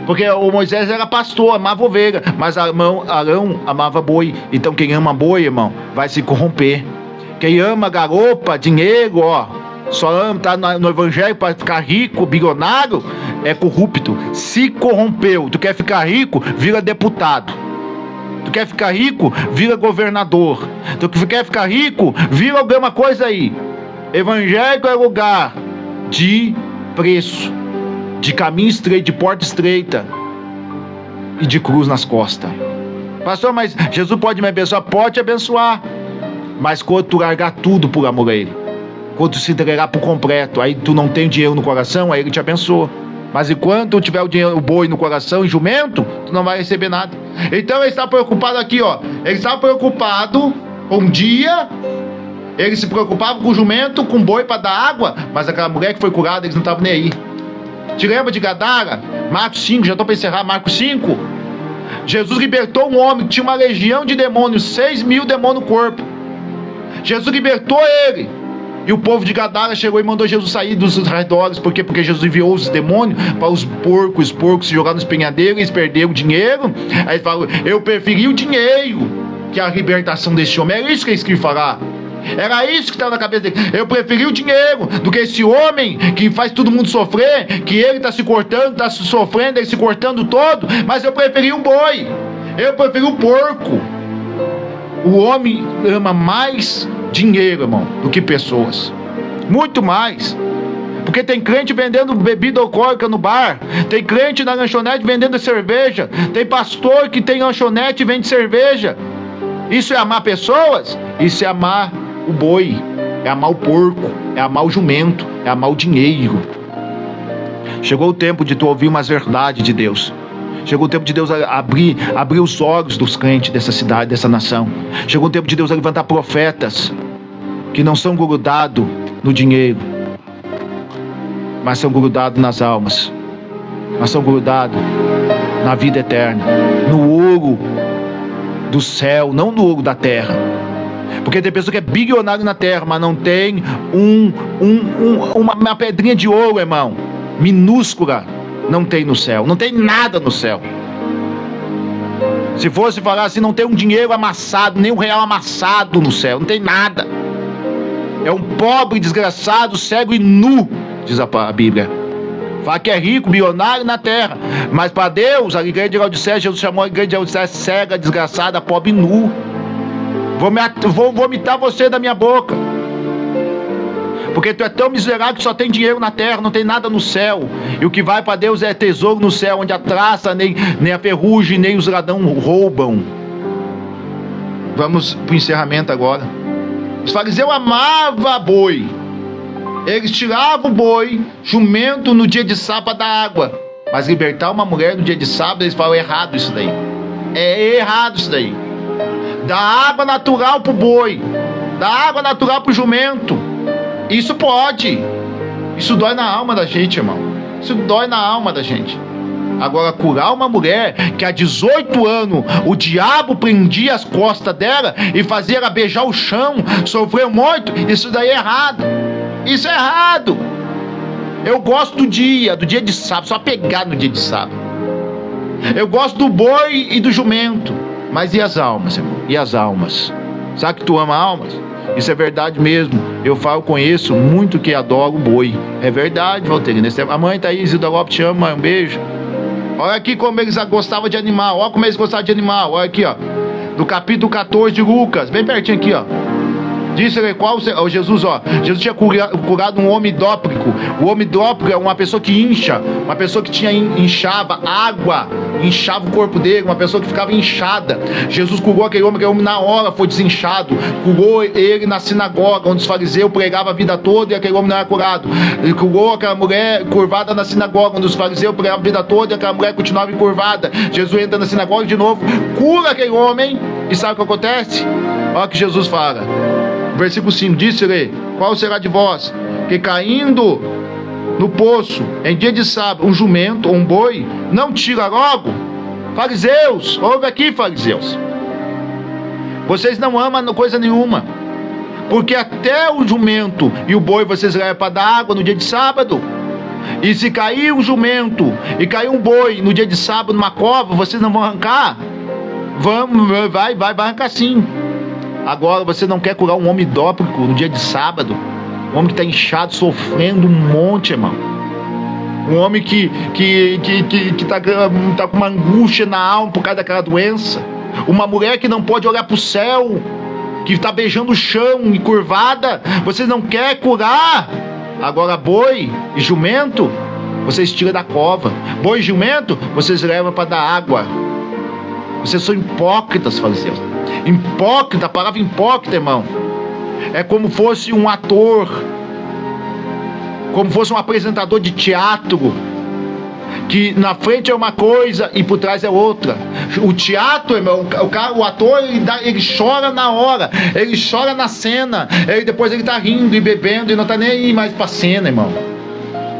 porque o Moisés era pastor, amava ovelha. Mas Arão amava boi. Então quem ama boi, irmão, vai se corromper. Quem ama garopa, dinheiro, só ama, tá no evangelho para ficar rico, bilionário, é corrupto. Se corrompeu. Tu quer ficar rico, vira deputado. Tu quer ficar rico, vira governador. Tu quer ficar rico, vira alguma coisa aí. Evangélico é lugar de preço, de caminho estreito, de porta estreita e de cruz nas costas. Pastor, mas Jesus pode me abençoar? Pode te abençoar. Mas quando tu largar tudo por amor a Ele, quando tu se entregar por completo, aí tu não tem dinheiro no coração, aí Ele te abençoa. Mas enquanto tu tiver o dinheiro, o boi no coração e jumento, tu não vai receber nada. Então ele está preocupado aqui, ele está preocupado com um dia. Ele se preocupava com o jumento, com o boi para dar água, mas aquela mulher que foi curada, eles não estavam nem aí. Te lembra de Gadara? Marcos 5, já estou para encerrar, Marcos 5. Jesus libertou um homem que tinha uma legião de demônios, 6.000 demônios no corpo. Jesus libertou ele. E o povo de Gadara chegou e mandou Jesus sair dos arredores. Por quê? Porque Jesus enviou os demônios para os porcos se jogaram nos penhadeiros, eles perderam o dinheiro. Aí ele falou: eu preferi o dinheiro que a libertação desse homem. Era isso que eles queriam falar. Era isso que estava na cabeça dele. Eu preferi o dinheiro do que esse homem que faz todo mundo sofrer, que ele está se cortando, está se sofrendo, ele se cortando todo. Mas eu preferi um boi. Eu preferi um porco. O homem ama mais dinheiro, irmão, do que pessoas. Muito mais. Porque tem crente vendendo bebida alcoólica no bar. Tem crente na lanchonete vendendo cerveja. Tem pastor que tem lanchonete e vende cerveja. Isso é amar pessoas? Isso é amar o boi, é amar o porco, é amar o jumento, é amar o dinheiro. Chegou o tempo de tu ouvir umas verdades de Deus. Chegou o tempo de Deus abrir os olhos dos crentes dessa cidade, dessa nação. Chegou o tempo de Deus levantar profetas que não são grudados no dinheiro, mas são grudados nas almas, mas são grudados na vida eterna, no ouro do céu, não no ouro da terra. Porque tem pessoa que é bilionário na terra, mas não tem uma pedrinha de ouro, irmão, minúscula, não tem no céu, não tem nada no céu. Se fosse falar assim, não tem um dinheiro amassado, nem um real amassado no céu, não tem nada. É um pobre, desgraçado, cego e nu, diz a Bíblia. Fala que é rico, bilionário na terra, mas para Deus, a igreja de Laodiceia, Jesus chamou a igreja de Laodiceia cega, desgraçada, pobre e nu. Vou vomitar você da minha boca, porque tu é tão miserável que só tem dinheiro na terra, não tem nada no céu. E o que vai para Deus é tesouro no céu, onde a traça, nem a ferrugem, nem os ladrões roubam. Vamos para o encerramento agora. Os fariseus amavam boi. Eles tiravam o boi, jumento, no dia de sábado da água. Mas libertar uma mulher no dia de sábado, eles falam, é errado isso daí. É errado isso daí. Dá água natural pro boi, dá água natural pro jumento. Isso pode. Isso dói na alma da gente, irmão. Isso dói na alma da gente. Agora, curar uma mulher que há 18 anos o diabo prendia as costas dela e fazia ela beijar o chão, sofrer muito, isso daí é errado. Isso é errado. Eu gosto do dia de sábado, só pegar no dia de sábado. Eu gosto do boi e do jumento. Mas e as almas, irmão? E as almas? Sabe que tu ama almas? Isso é verdade mesmo. Eu falo, conheço muito que adoro o boi. É verdade, Valterina. A mãe tá aí, Zilda Lopes, te amo, mãe, um beijo. Olha aqui como eles gostavam de animal. Olha como eles gostavam de animal. Olha aqui, ó. Do capítulo 14 de Lucas. Bem pertinho aqui, ó. Disse-lhe qual Jesus, ó. Jesus tinha curado um homem hidrópico. O homem hidrópico é uma pessoa que incha. Uma pessoa que inchava água. Inchava o corpo dele. Uma pessoa que ficava inchada. Jesus curou aquele homem na hora foi desinchado. Curou ele na sinagoga, onde os fariseus pregavam a vida toda e aquele homem não era curado. Ele curou aquela mulher curvada na sinagoga, onde os fariseus pregavam a vida toda e aquela mulher continuava encurvada. Jesus entra na sinagoga de novo, cura aquele homem. E sabe o que acontece? Olha o que Jesus fala. Versículo 5, disse-lhe, qual será de vós, que caindo no poço, em dia de sábado, um jumento ou um boi, não tira logo? Fariseus, ouve aqui, fariseus. Vocês não amam coisa nenhuma, porque até o jumento e o boi vocês levam para dar água no dia de sábado. E se cair um jumento e cair um boi no dia de sábado numa cova, vocês não vão arrancar? Vai arrancar sim. Agora você não quer curar um homem hidrópico no dia de sábado? Um homem que está inchado, sofrendo um monte, irmão. Um homem que tá com uma angústia na alma por causa daquela doença. Uma mulher que não pode olhar para o céu, que está beijando o chão e curvada. Vocês não querem curar? Agora boi e jumento, vocês tiram da cova. Boi e jumento, vocês levam para dar água. Vocês são hipócritas, fariseus. Hipócrita, a palavra hipócrita, irmão, é como fosse um ator, como fosse um apresentador de teatro, que na frente é uma coisa e por trás é outra. O teatro, irmão, o ator, ele chora na hora, ele chora na cena, depois ele tá rindo e bebendo e não tá nem aí mais pra cena, irmão.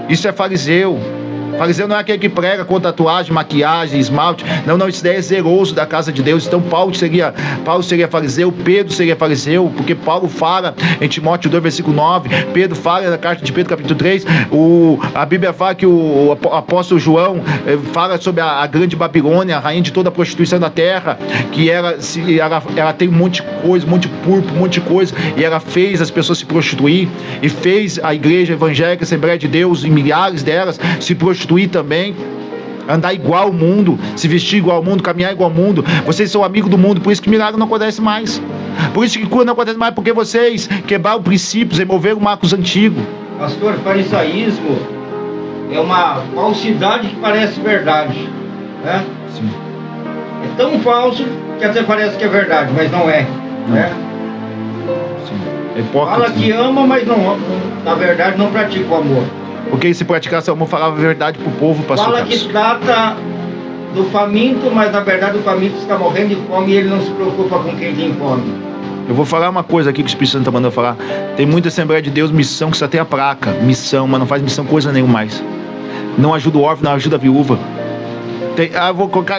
Isso é fariseu. Fariseu não é aquele que prega com tatuagem, maquiagem, esmalte. Não, isso daí é zeroso da casa de Deus. Então Paulo seria fariseu, Pedro seria fariseu, porque Paulo fala em Timóteo 2, versículo 9, Pedro fala na carta de Pedro, capítulo 3, a Bíblia fala que o apóstolo João fala sobre a grande Babilônia, a rainha de toda a prostituição da terra, que ela tem um monte de coisa, um monte de púrpura, um monte de coisa, e ela fez as pessoas se prostituir, e fez a igreja evangélica, Assembleia de Deus, e milhares delas se prostituir também, andar igual ao mundo, se vestir igual ao mundo, caminhar igual ao mundo. Vocês são amigos do mundo, por isso que milagre não acontece mais, por isso que cura não acontece mais, porque vocês quebraram princípios, removeram marcos antigos. Pastor, farisaísmo é uma falsidade que parece verdade, né? Sim. É tão falso que até parece que é verdade, mas não é, né? Sim. É hipócrita. Fala que ama, mas não, na verdade não pratica o amor. Porque se praticasse o amor, falava a verdade pro povo, pastor. Fala que trata do faminto, mas na verdade o faminto está morrendo de fome e ele não se preocupa com quem tem fome. Eu vou falar uma coisa aqui que o Espírito Santo está mandando falar. Tem muita Assembleia de Deus, missão, que só tem a placa. Missão, mas não faz missão coisa nenhuma mais. Não ajuda o órfão, não ajuda a viúva.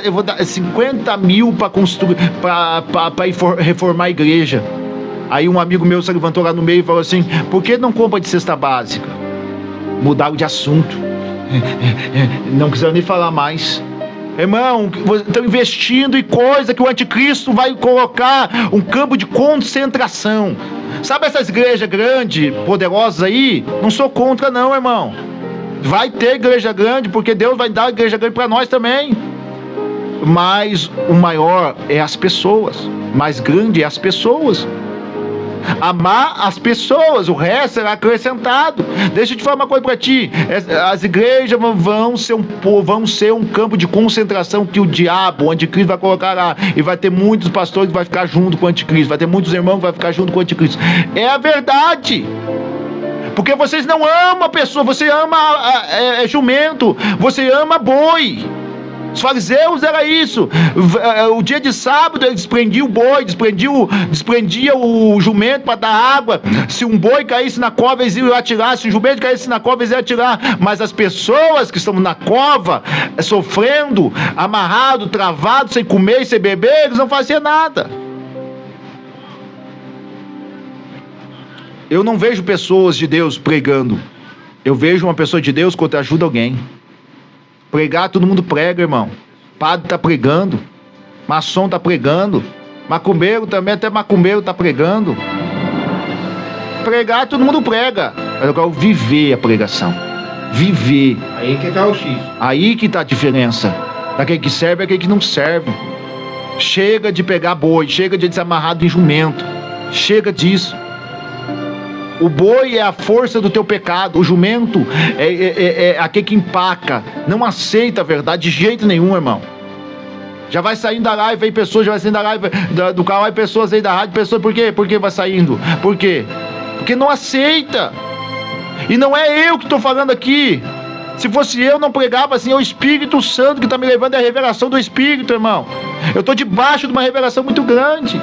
Eu vou dar 50 mil para construir, para reformar a igreja. Aí um amigo meu se levantou lá no meio e falou assim: por que não compra de cesta básica? Mudaram de assunto. Não quiseram nem falar mais. Irmão, estão investindo em coisa que o anticristo vai colocar um campo de concentração. Sabe essas igrejas grandes, poderosas aí? Não sou contra não, irmão. Vai ter igreja grande, porque Deus vai dar igreja grande para nós também. Mas o maior é as pessoas. Mais grande é as pessoas. amar as pessoas, o resto será acrescentado. Deixa eu te falar uma coisa para ti, as igrejas vão ser um campo de concentração que o diabo, o anticristo vai colocar lá, e vai ter muitos pastores que vai ficar junto com o anticristo, vai ter muitos irmãos que vai ficar junto com o anticristo. É a verdade. Porque vocês não amam a pessoa, você ama jumento, você ama boi. Os fariseus era isso. O dia de sábado eles desprendiam o boi, desprendia o jumento para dar água. Se um boi caísse na cova, eles iam atirar. Se um jumento caísse na cova, eles iam atirar. Mas as pessoas que estão na cova, sofrendo, amarrado, travado, sem comer e sem beber, eles não faziam nada. Eu não vejo pessoas de Deus pregando. Eu vejo uma pessoa de Deus quando ajuda alguém. Pregar, todo mundo prega, irmão. Padre tá pregando. Maçom tá pregando. Macumbeiro também, até macumbeiro tá pregando. Pregar, todo mundo prega. Mas eu quero viver a pregação. Viver. Aí que tá o X. Aí que tá a diferença. Daquele que serve e aquele que não serve. Chega de pegar boi, chega de desamarrado em jumento. Chega disso. O boi é a força do teu pecado. O jumento é aquele que empaca. Não aceita a verdade de jeito nenhum, irmão. Já vai saindo da live, vem pessoas, já vai saindo da live do canal, vai pessoas aí da rádio, pessoas, por quê? Por que vai saindo? Por quê? Porque não aceita. E não é eu que estou falando aqui. Se fosse eu, não pregava assim. É o Espírito Santo que está me levando, é a revelação do Espírito, irmão. Eu estou debaixo de uma revelação muito grande.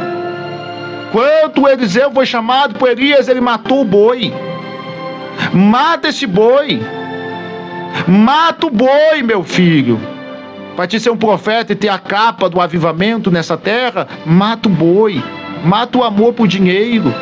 Quando Eliseu foi chamado por Elias, ele matou o boi. Mata esse boi. Mata o boi, meu filho. Para te ser um profeta e ter a capa do avivamento nessa terra, mata o boi. Mata o amor por dinheiro.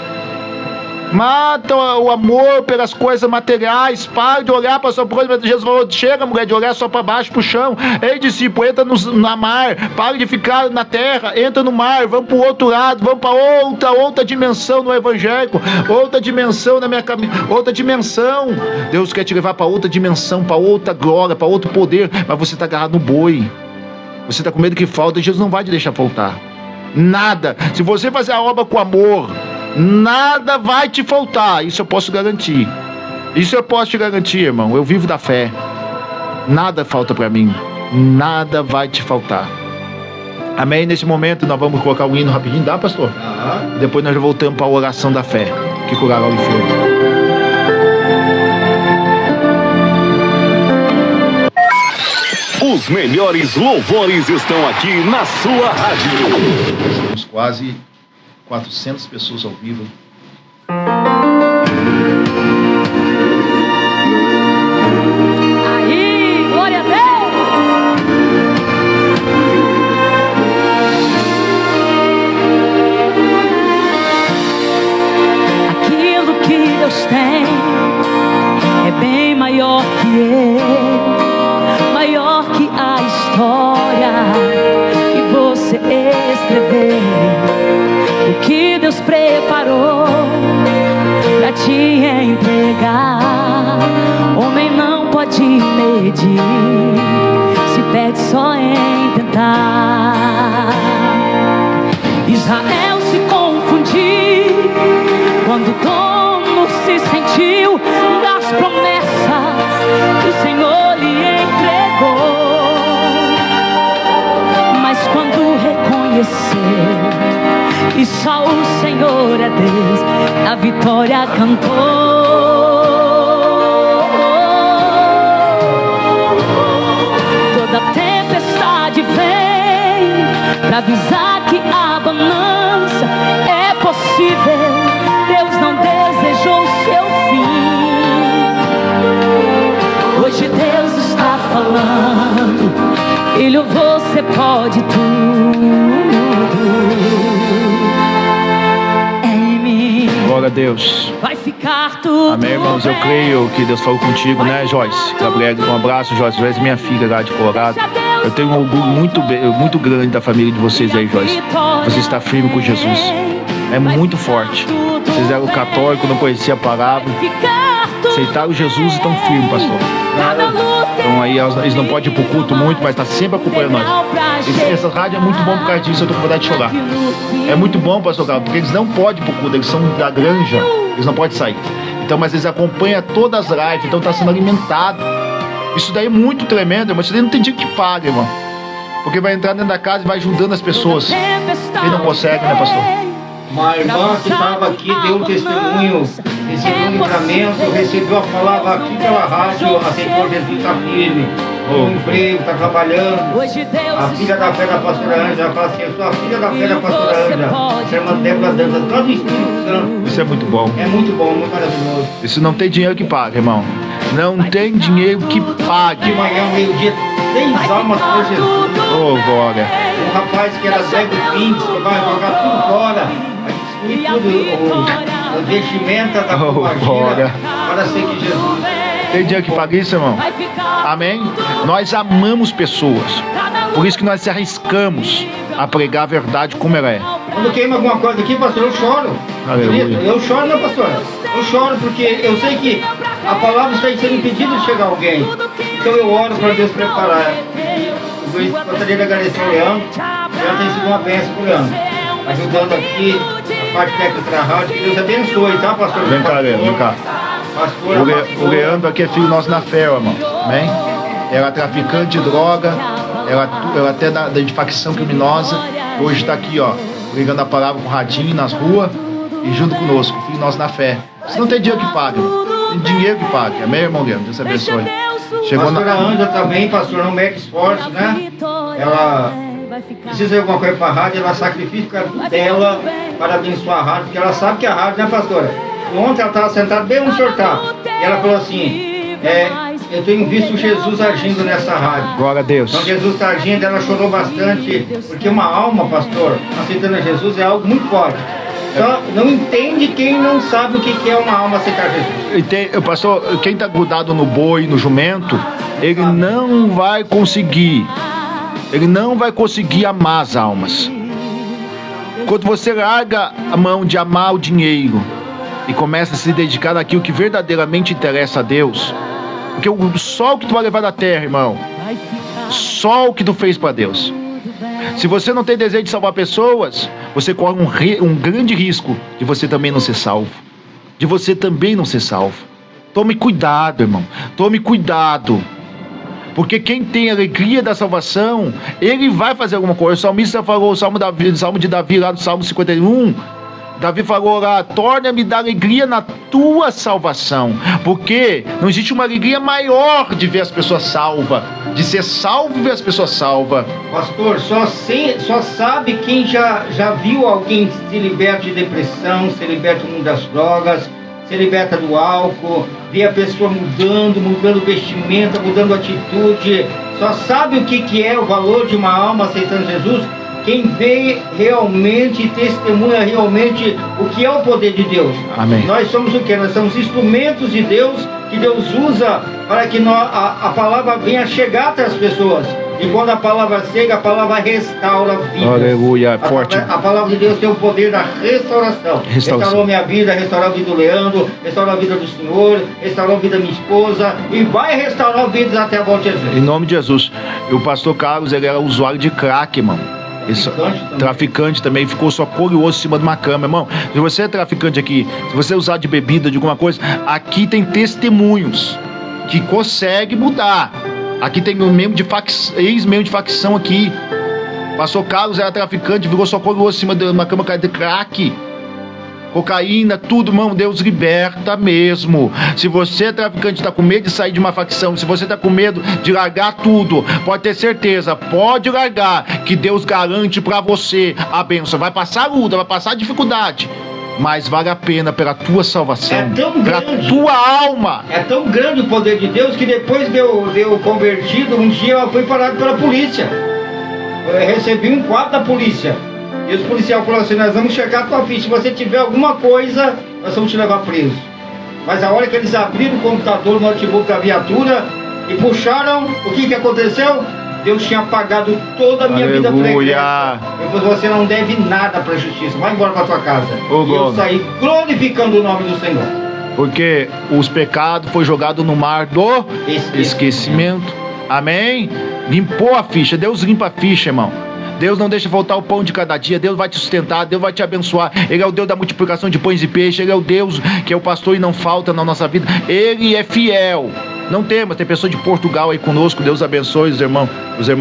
Mata o amor pelas coisas materiais. Para de olhar para a sua coisa. Jesus falou, chega, mulher, de olhar só para baixo, para o chão. Ei, discípulo, entra no mar. Para de ficar na terra. Entra no mar. Vamos para o outro lado. Vamos para outra dimensão no evangélico. Outra dimensão na minha caminhada. Outra dimensão. Deus quer te levar para outra dimensão, para outra glória, para outro poder. Mas você está agarrado no boi. Você está com medo que falta. E Jesus não vai te deixar faltar. Nada. Se você fazer a obra com amor, nada vai te faltar. Isso eu posso garantir. Isso eu posso te garantir, irmão. Eu vivo da fé. Nada falta para mim. Nada vai te faltar. Amém? Nesse momento nós vamos colocar o hino rapidinho. Dá, pastor? Depois nós já voltamos para a oração da fé, que curará o enfermo. Os melhores louvores estão aqui na sua rádio. Temos quase 400 pessoas ao vivo. Aí, glória a Deus! Aquilo que Deus tem é bem maior que eu, maior que a história que você escreveu. O que Deus preparou pra te entregar, homem não pode medir, se perde só em tentar. Israel se confundiu quando o dono se sentiu das promessas que o Senhor lhe entregou. Mas quando reconheceu e só o Senhor é Deus, a vitória cantou. Toda tempestade vem pra avisar que a bonança é possível. Deus não desejou seu fim. Hoje Deus está falando, filho, você pode tudo. Glória a Deus. Vai ficar tudo. Amém, irmãos. Eu creio que Deus falou contigo, né, Joyce? Gabriel, um abraço, Joyce. Joyce é minha filha lá de Colorado. Eu tenho um orgulho muito grande da família de vocês aí, Joyce. Você está firme com Jesus. É muito forte. Vocês eram católicos, não conheciam a palavra. aceitaram Jesus e estão firmes, pastor. Então aí eles não podem ir pro culto muito, mas tá sempre acompanhando nós. Essa rádio é muito bom por causa disso, eu tô com vontade de chorar. É muito bom, pastor Carlos, porque eles não podem ir pro culto, eles são da granja, eles não podem sair. Então, mas eles acompanham todas as lives, então tá sendo alimentado. Isso daí é muito tremendo, mas isso daí não tem dia que paga, irmão. Porque vai entrar dentro da casa e vai ajudando as pessoas. Ele não consegue, né, pastor? Uma irmã que estava aqui deu um testemunho, recebeu um livramento, recebeu a palavra aqui pela rádio, aceitou Jesus, está firme, tem um emprego, está trabalhando. A filha da fé da pastora Ângela fala assim: eu sou a filha da fé da pastora Ângela, a irmã Débora Dantas, lá do Espírito Santo. Isso é muito bom. É muito bom, muito maravilhoso. Isso não tem dinheiro que pague, irmão. Não tem dinheiro que pague. De manhã, meio-dia, 6 almas por Jesus. Oh, glória. Um rapaz que era cego Pinks, que vai jogar tudo fora, vai destruir tudo, o vestimenta da glória. para seguir Jesus. Tem dinheiro que pague isso, irmão? Amém? Nós amamos pessoas. Por isso que nós se arriscamos a pregar a verdade como ela é. Quando queima alguma coisa aqui, pastor, eu choro. Aleluia. Eu choro, meu pastor. Eu choro porque eu sei que a palavra está sendo impedida de chegar a alguém. Então eu oro para Deus preparar. Eu gostaria de agradecer ao Leandro. Já tem sido uma bênção pro Leandro. Ajudando aqui a parte técnica da rádio. Que Deus abençoe, tá, pastor? Vem cá, Leandro, vem cá. O Leandro aqui é filho nosso na fé, irmão. Amém? Ela é traficante de droga. Ela até da facção criminosa. Hoje está aqui, ó, pregando a palavra com o radinho nas ruas e junto conosco, filho nosso na fé. Você não tem dinheiro que paga, tem dinheiro que paga. Amém, irmão Leandro? Deus abençoe. Chegou pastora Ângela também, pastor, não mede esforço, né? Ela precisa de alguma coisa para a rádio, ela sacrifica dela para abençoar a rádio, porque ela sabe que a rádio, né, pastora? Ontem ela estava sentada bem onde o senhor está. E ela falou assim: eu tenho visto Jesus agindo nessa rádio. Glória a Deus. Então Jesus está agindo, ela chorou bastante, porque uma alma, pastor, aceitando a Jesus é algo muito forte. Só não entende quem não sabe o que é uma alma aceitar Jesus. Pastor, quem está grudado no boi, no jumento, ele não vai conseguir. Ele não vai conseguir amar as almas. Quando você larga a mão de amar o dinheiro e começa a se dedicar naquilo que verdadeiramente interessa a Deus, porque só o que tu vai levar da terra, irmão, só o que tu fez para Deus. Se você não tem desejo de salvar pessoas, você corre um grande risco de você também não ser salvo. De você também não ser salvo. Tome cuidado, irmão. Tome cuidado. Porque quem tem a alegria da salvação, ele vai fazer alguma coisa. O salmista falou, o salmo de Davi, lá do Salmo 51, Davi falou lá: torna-me da alegria na tua salvação. Porque não existe uma alegria maior de ver as pessoas salvas, de ser salvo e ver as pessoas salvas. Pastor, só sabe quem já viu alguém se liberta de depressão, se liberta do mundo das drogas, se liberta do álcool, vê a pessoa mudando vestimenta, mudando atitude. Só sabe o que é o valor de uma alma aceitando Jesus quem vê realmente e testemunha realmente o que é o poder de Deus. Amém. Nós somos o que? Nós somos instrumentos de Deus, que Deus usa para que a palavra venha chegar até as pessoas. E quando a palavra chega, a palavra restaura vidas. Aleluia, forte. A palavra de Deus tem o poder da restauração. Restaurou minha vida, restaurou a vida do Leandro, restaurou a vida do Senhor, restaurou a vida da minha esposa e vai restaurar vidas até a volta de Jesus. Em nome de Jesus. E o pastor Carlos, ele era usuário de crack, irmão. Traficante também, ficou só curioso em cima de uma cama, irmão. Se você é traficante aqui, se você usar de bebida, de alguma coisa, aqui tem testemunhos que consegue mudar. Aqui tem um ex-membro de facção aqui. Pastor Carlos era traficante, ficou só curioso em cima de uma cama de crack, cocaína, tudo, irmão. Deus liberta mesmo. Se você é traficante, está com medo de sair de uma facção, se você está com medo de largar tudo, pode ter certeza, pode largar, que Deus garante para você a bênção. Vai passar luta, vai passar dificuldade, mas vale a pena pela tua salvação, pela tua alma. É tão grande o poder de Deus que depois de eu convertido, um dia eu fui parado pela polícia. Eu recebi um quadro da polícia. E os policiais falaram assim: nós vamos checar a tua ficha, se você tiver alguma coisa, nós vamos te levar preso. Mas a hora que eles abriram o computador, o notebook da viatura e puxaram, o que aconteceu? Deus tinha pagado toda a minha vida pregressa. Você não deve nada para a justiça, vai embora para tua casa. E eu saí glorificando o nome do Senhor. Porque os pecados foi jogado no mar do esquecimento. Amém? Limpou a ficha. Deus limpa a ficha, irmão. Deus não deixa faltar o pão de cada dia. Deus vai te sustentar, Deus vai te abençoar. Ele é o Deus da multiplicação de pães e peixes. Ele é o Deus que é o pastor e não falta na nossa vida. Ele é fiel. Não temos, tem pessoa de Portugal aí conosco. Deus abençoe os irmãos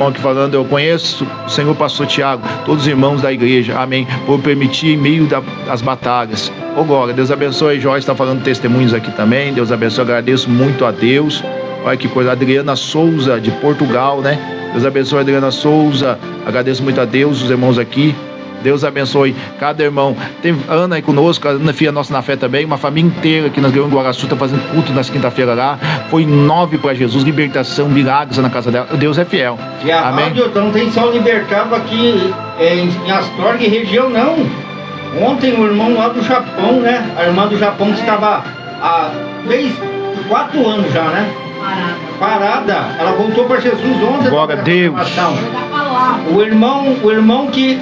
aqui falando. Eu conheço o Senhor pastor Tiago, todos os irmãos da igreja, amém, por permitir em meio das batalhas. Ô glória, Deus abençoe. Joyce está falando testemunhos aqui também. Deus abençoe, agradeço muito a Deus. Olha que coisa, Adriana Souza de Portugal, né? Deus abençoe, Adriana Souza. Agradeço muito a Deus, os irmãos aqui. Deus abençoe cada irmão. Tem Ana aí conosco, a Ana filha nossa na fé também. Uma família inteira que nós ganhamos em Guaraçu, está fazendo culto nas quinta-feira lá. Foi 9 para Jesus, libertação, milagres na casa dela. Deus é fiel. E a rádio não tem só libertado aqui em Astorga e região, não. Ontem o irmão lá do Japão, né? A irmã do Japão que estava há 4 anos já, né? Parada. Ela voltou para Jesus ontem. Glória a Deus. O irmão que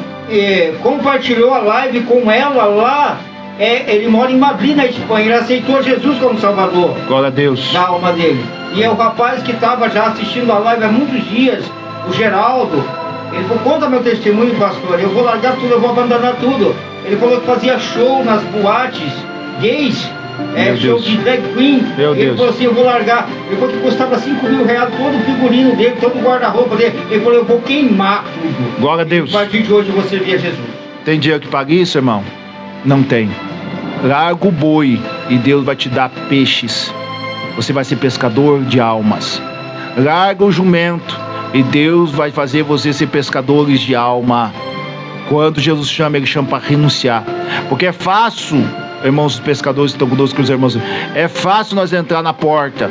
compartilhou a live com ela lá, ele mora em Madrid, na Espanha. Ele aceitou Jesus como Salvador. Glória a Deus. Na alma dele. E é o rapaz que estava já assistindo a live há muitos dias, o Geraldo. Ele falou: conta meu testemunho, pastor. Eu vou largar tudo, eu vou abandonar tudo. Ele falou que fazia show nas boates gays. Show de drag queen. Ele falou assim: eu vou largar. Ele falou que custava 5 mil reais todo o figurino dele, todo o guarda-roupa dele. Ele falou: eu vou queimar tudo. Glória a Deus. A partir de hoje você via Jesus. Tem dinheiro que paga isso, irmão? Não tem. Larga o boi e Deus vai te dar peixes. Você vai ser pescador de almas. Larga o jumento e Deus vai fazer você ser pescadores de alma. Quando Jesus chama, Ele chama para renunciar. Porque é fácil, irmãos pescadores que estão conosco, os irmãos, é fácil nós entrar na porta.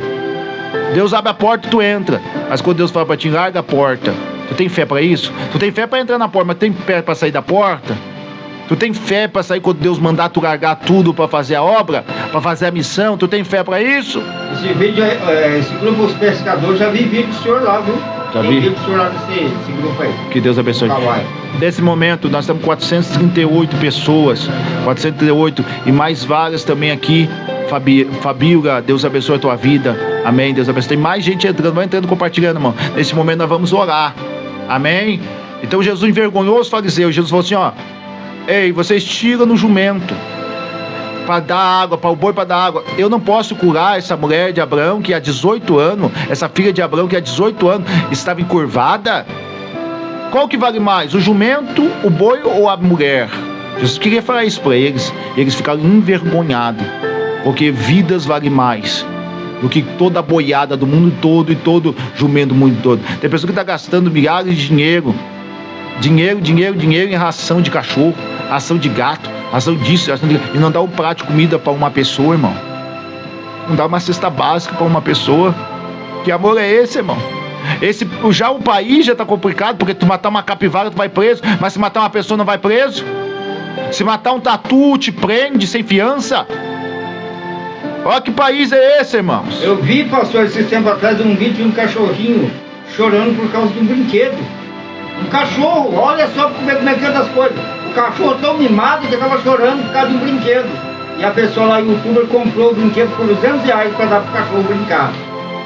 Deus abre a porta e tu entra. Mas quando Deus fala para ti, larga a porta. Tu tem fé para isso? Tu tem fé para entrar na porta, mas tem fé para sair da porta? Tu tem fé para sair quando Deus mandar tu largar tudo para fazer a obra, para fazer a missão? Tu tem fé para isso? Esse grupo dos pescadores, já vi vídeo do senhor lá, viu? Já vi? Vídeo do senhor lá desse grupo aí. Que Deus abençoe. Nesse momento, nós estamos com 438 pessoas, 438, e mais várias também aqui. Fabíola, Deus abençoe a tua vida. Amém, Deus abençoe. Tem mais gente entrando, vai entrando, compartilhando, irmão. Nesse momento nós vamos orar. Amém? Então Jesus envergonhou os fariseus. Jesus falou assim, ó: ei, vocês tiram no jumento para dar água, para o boi para dar água. Eu não posso curar essa mulher de Abraão que há 18 anos, essa filha de Abraão que há 18 anos estava encurvada. Qual que vale mais, o jumento, o boi ou a mulher? Jesus queria falar isso para eles, e eles ficaram envergonhados, porque vidas valem mais do que toda a boiada do mundo todo e todo jumento do mundo todo. Tem pessoa que está gastando milhares de dinheiro em ração de cachorro, ração de gato, ração disso, e não dá um prato de comida para uma pessoa, irmão. Não dá uma cesta básica para uma pessoa. Que amor é esse, irmão? Já o país já está complicado, porque tu matar uma capivara tu vai preso, mas se matar uma pessoa não vai preso. Se matar um tatu te prende sem fiança. Olha que país é esse, irmãos. Eu vi, pastor, esse tempo atrás um vídeo de um cachorrinho chorando por causa de um brinquedo. Um cachorro, olha só como é que é das coisas. O cachorro tão mimado que estava chorando por causa de um brinquedo. E a pessoa lá, o youtuber, comprou o brinquedo por R$200 para dar para o cachorro brincar.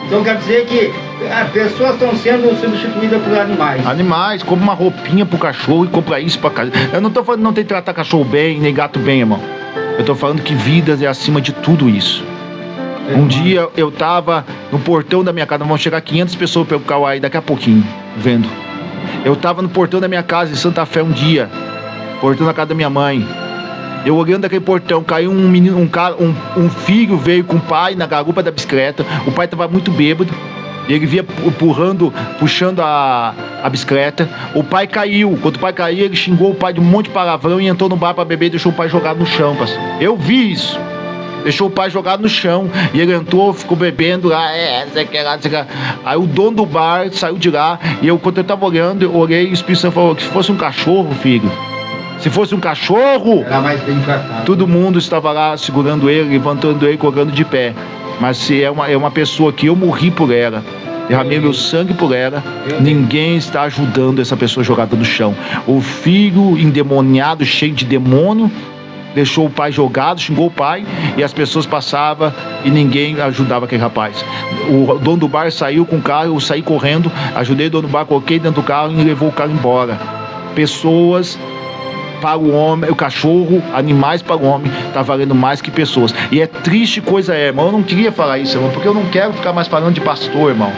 Então quer dizer que as pessoas estão sendo substituídas por animais. Animais, compra uma roupinha pro cachorro e compra isso pra casa. Eu não tô falando que não tem que tratar cachorro bem, nem gato bem, irmão. Eu tô falando que vidas é acima de tudo isso. Um dia eu tava no portão da minha casa, vão chegar 500 pessoas pelo Kauai daqui a pouquinho, vendo. Eu tava no portão da minha casa em Santa Fé um dia, portão da casa da minha mãe. Eu olhando aquele portão, caiu um menino, um filho veio com o pai na garupa da bicicleta. O pai tava muito bêbado. Ele vinha puxando a bicicleta. O pai caiu. Quando o pai caiu, ele xingou o pai de um monte de palavrão e entrou no bar para beber e deixou o pai jogado no chão, pastor. Eu vi isso. Deixou o pai jogado no chão. E ele entrou, ficou bebendo lá. Sei que lá. Aí o dono do bar saiu de lá. E eu, quando eu tava olhando, eu olhei e o Espírito Santo falou que se fosse um cachorro, filho. Se fosse um cachorro, era mais bem tratado. Todo mundo estava lá segurando ele, levantando ele, colocando de pé. Mas se é uma pessoa que eu morri por ela, derramei meu sangue por ela, ninguém está ajudando essa pessoa jogada no chão. O filho endemoniado, cheio de demônio, Deixou o pai jogado, xingou o pai, e as pessoas passavam e ninguém ajudava aquele rapaz. O dono do bar saiu com o carro, eu saí correndo, ajudei o dono do bar, coloquei dentro do carro e levou o carro embora. Pessoas para o homem, o cachorro, animais para o homem, tá valendo mais que pessoas. E é triste coisa irmão. Eu não queria falar isso, irmão, porque eu não quero ficar mais falando de pastor, irmão.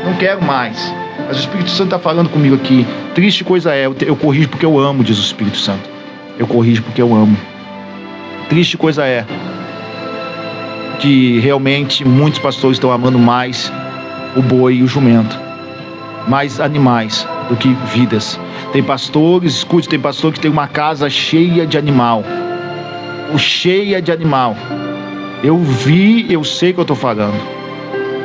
Não quero mais. Mas o Espírito Santo está falando comigo aqui. Triste coisa eu corrijo porque eu amo, diz o Espírito Santo. Eu corrijo porque eu amo. Triste coisa é que realmente muitos pastores estão amando mais o boi e o jumento, mais animais do que vidas. Tem pastores, escute, tem pastor que tem uma casa cheia de animal, cheia de animal. Eu vi, eu sei o que eu estou falando.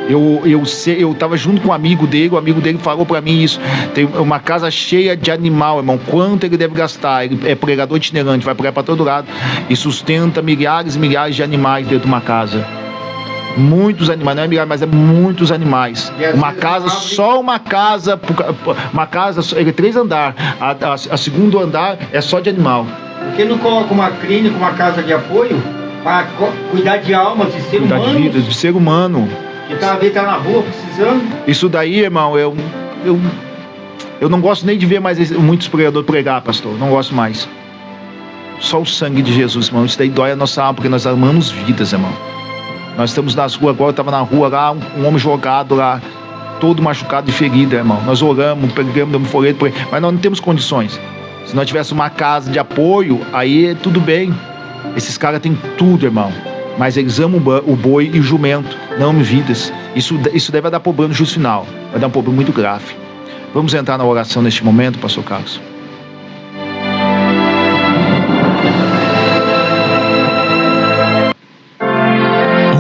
Eu estava junto com um amigo dele, o amigo dele falou para mim isso. Tem uma casa cheia de animal, irmão. Quanto ele deve gastar? Ele é pregador itinerante, vai pregar para todo lado e sustenta milhares e milhares de animais dentro de uma casa. Muitos animais, não é milhares, mas é muitos animais. Uma casa, só uma casa, ele é 3 andares. A segundo andar é só de animal. Por que não coloca uma clínica, uma casa de apoio para cuidar de almas de ser humano? Cuidar de vida, de ser humano. Que talvez tá na rua precisando. Isso daí, irmão, eu não gosto nem de ver mais muitos pregadores pregar, pastor. Não gosto mais. Só o sangue de Jesus, irmão. Isso daí dói a nossa alma, porque nós amamos vidas, irmão. Nós estamos nas ruas agora, eu estava na rua lá, um homem jogado lá, todo machucado e ferido, irmão. Nós oramos, pregamos, damos folheto, mas nós não temos condições. Se nós tivéssemos uma casa de apoio, aí tudo bem. Esses caras têm tudo, irmão. Mas eles amam o boi e o jumento, não amam vidas. Isso deve dar problema no juízo final. Vai dar um problema muito grave. Vamos entrar na oração neste momento, pastor Carlos.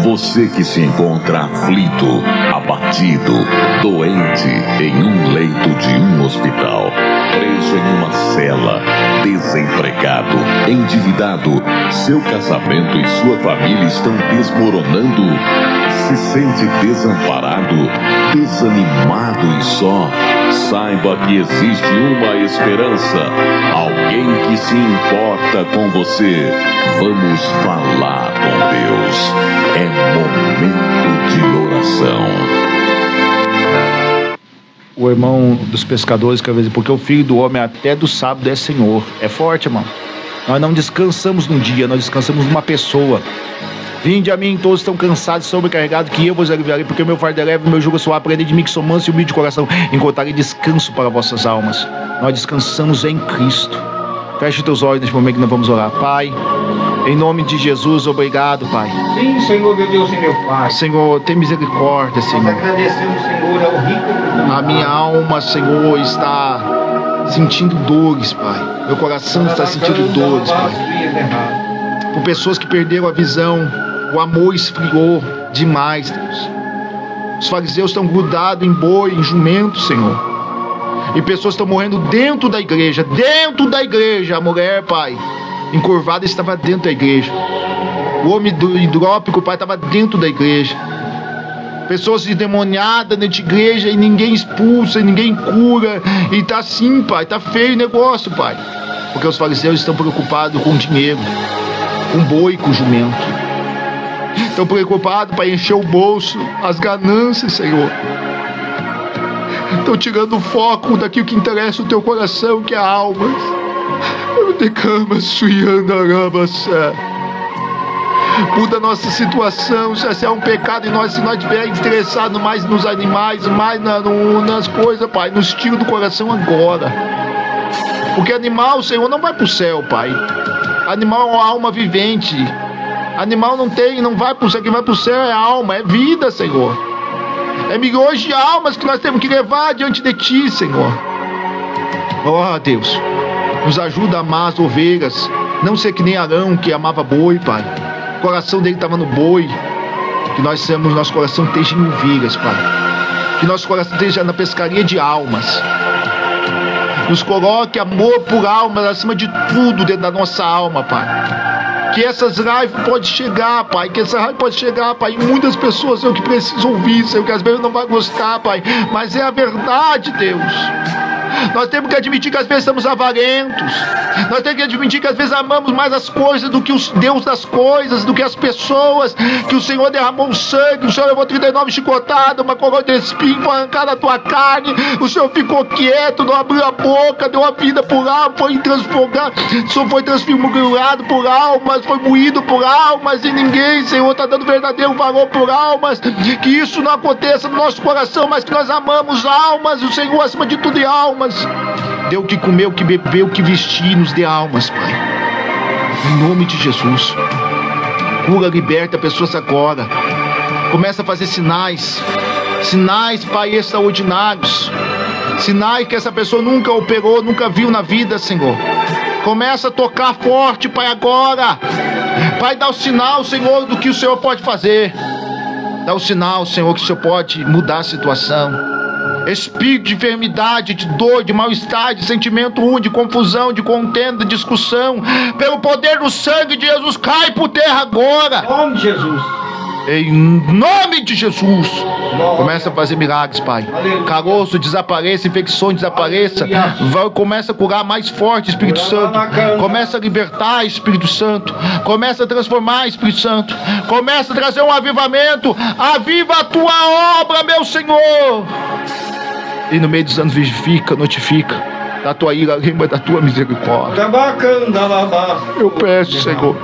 Você que se encontra aflito, abatido, doente, em um leito de um hospital, preso em uma cela, desempregado, endividado, seu casamento e sua família estão desmoronando, se sente desamparado, desanimado e só, saiba que existe uma esperança, alguém que se importa com você. Vamos falar com Deus. É momento de oração. O irmão dos pescadores, que às vezes, porque o filho do homem até do sábado é Senhor. É forte, irmão. Nós não descansamos num dia, nós descansamos numa pessoa. Vinde a mim, todos estão cansados e sobrecarregados, que eu vos aliviarei, porque o meu fardo é leve, o meu jugo é suave. Aprendei de mim que sou manso e humilde de coração, encontrarei descanso para vossas almas. Nós descansamos em Cristo. Feche os teus olhos neste momento que nós vamos orar. Pai, em nome de Jesus, obrigado, Pai. Sim, Senhor, meu Deus e meu Pai. Senhor, tem misericórdia, Senhor. Nós agradecemos, Senhor, ao rico. A minha alma, Senhor, está sentindo dores, Pai. Meu coração está sentindo dores, Pai. Por pessoas que perderam a visão, o amor esfriou demais, Deus. Os fariseus estão grudados em boi, em jumento, Senhor. E pessoas estão morrendo dentro da igreja. Dentro da igreja. A mulher, Pai, encurvada, estava dentro da igreja. O homem hidrópico, Pai, estava dentro da igreja. Pessoas endemoniadas dentro da igreja e ninguém expulsa, e ninguém cura. E tá assim, Pai, tá feio o negócio, Pai. Porque os fariseus estão preocupados com dinheiro, com boi, com jumento. Estão preocupados para encher o bolso, as ganâncias, Senhor. Estão tirando o foco daquilo que interessa o teu coração, que é a alma. Muda a nossa situação. Se é um pecado em nós, se nós estivermos interessados mais nos animais, mais nas coisas, Pai, nos tira do coração agora. Porque animal, Senhor, não vai para o céu, Pai. Animal é uma alma vivente. Animal não vai para o céu. Quem vai para o céu é a alma, é vida, Senhor. É milhões de almas que nós temos que levar diante de Ti, Senhor. Oh, Deus, nos ajuda a amar as ovelhas. Não ser que nem Arão, que amava boi, Pai. O coração dele estava no boi. Que nosso coração esteja em ovelhas, Pai. Que nosso coração esteja na pescaria de almas. Nos coloque amor por almas acima de tudo dentro da nossa alma, Pai. Que essas lives podem chegar, Pai. Que essa live pode chegar, Pai. E muitas pessoas, Senhor, que precisam ouvir, Senhor, que às vezes não vai gostar, Pai. Mas é a verdade, Deus. Nós temos que admitir que às vezes somos avarentos. Nós temos que admitir que às vezes amamos mais as coisas do que o Deus das coisas, do que as pessoas. Que o Senhor derramou sangue, o Senhor levou 39 chicotadas, uma coroa de espinho, foi arrancada a tua carne. O Senhor ficou quieto, não abriu a boca, deu a vida por alma, foi transformado, o Senhor foi transfigurado por almas, foi moído por almas, e ninguém, Senhor, está dando verdadeiro valor por almas. Que isso não aconteça no nosso coração, mas que nós amamos almas, o Senhor acima de tudo e almas. Deu o que comer, o que beber, o que vestir, nos dê almas, Pai. Em nome de Jesus. Cura, liberta pessoas agora. Começa a fazer sinais. Sinais, Pai, extraordinários. Sinais que essa pessoa nunca operou, nunca viu na vida, Senhor. Começa a tocar forte, Pai, agora. Pai, dá o sinal, Senhor, do que o Senhor pode fazer. Dá o sinal, Senhor, que o Senhor pode mudar a situação. Espírito de enfermidade, de dor, de mal-estar, de sentimento ruim, de confusão, de contenda, de discussão, pelo poder do sangue de Jesus, cai por terra agora. Em nome de Jesus. Em nome de Jesus. Começa a fazer milagres, Pai. Caroço desapareça, infecções desapareça. Começa a curar mais forte, Espírito Santo. Começa a libertar, Espírito Santo. Começa a transformar, Espírito Santo. Começa a trazer um avivamento. Aviva a tua obra, meu Senhor. E no meio dos anos vivifica, notifica da tua ira, lembra da tua misericórdia. Eu peço, Senhor,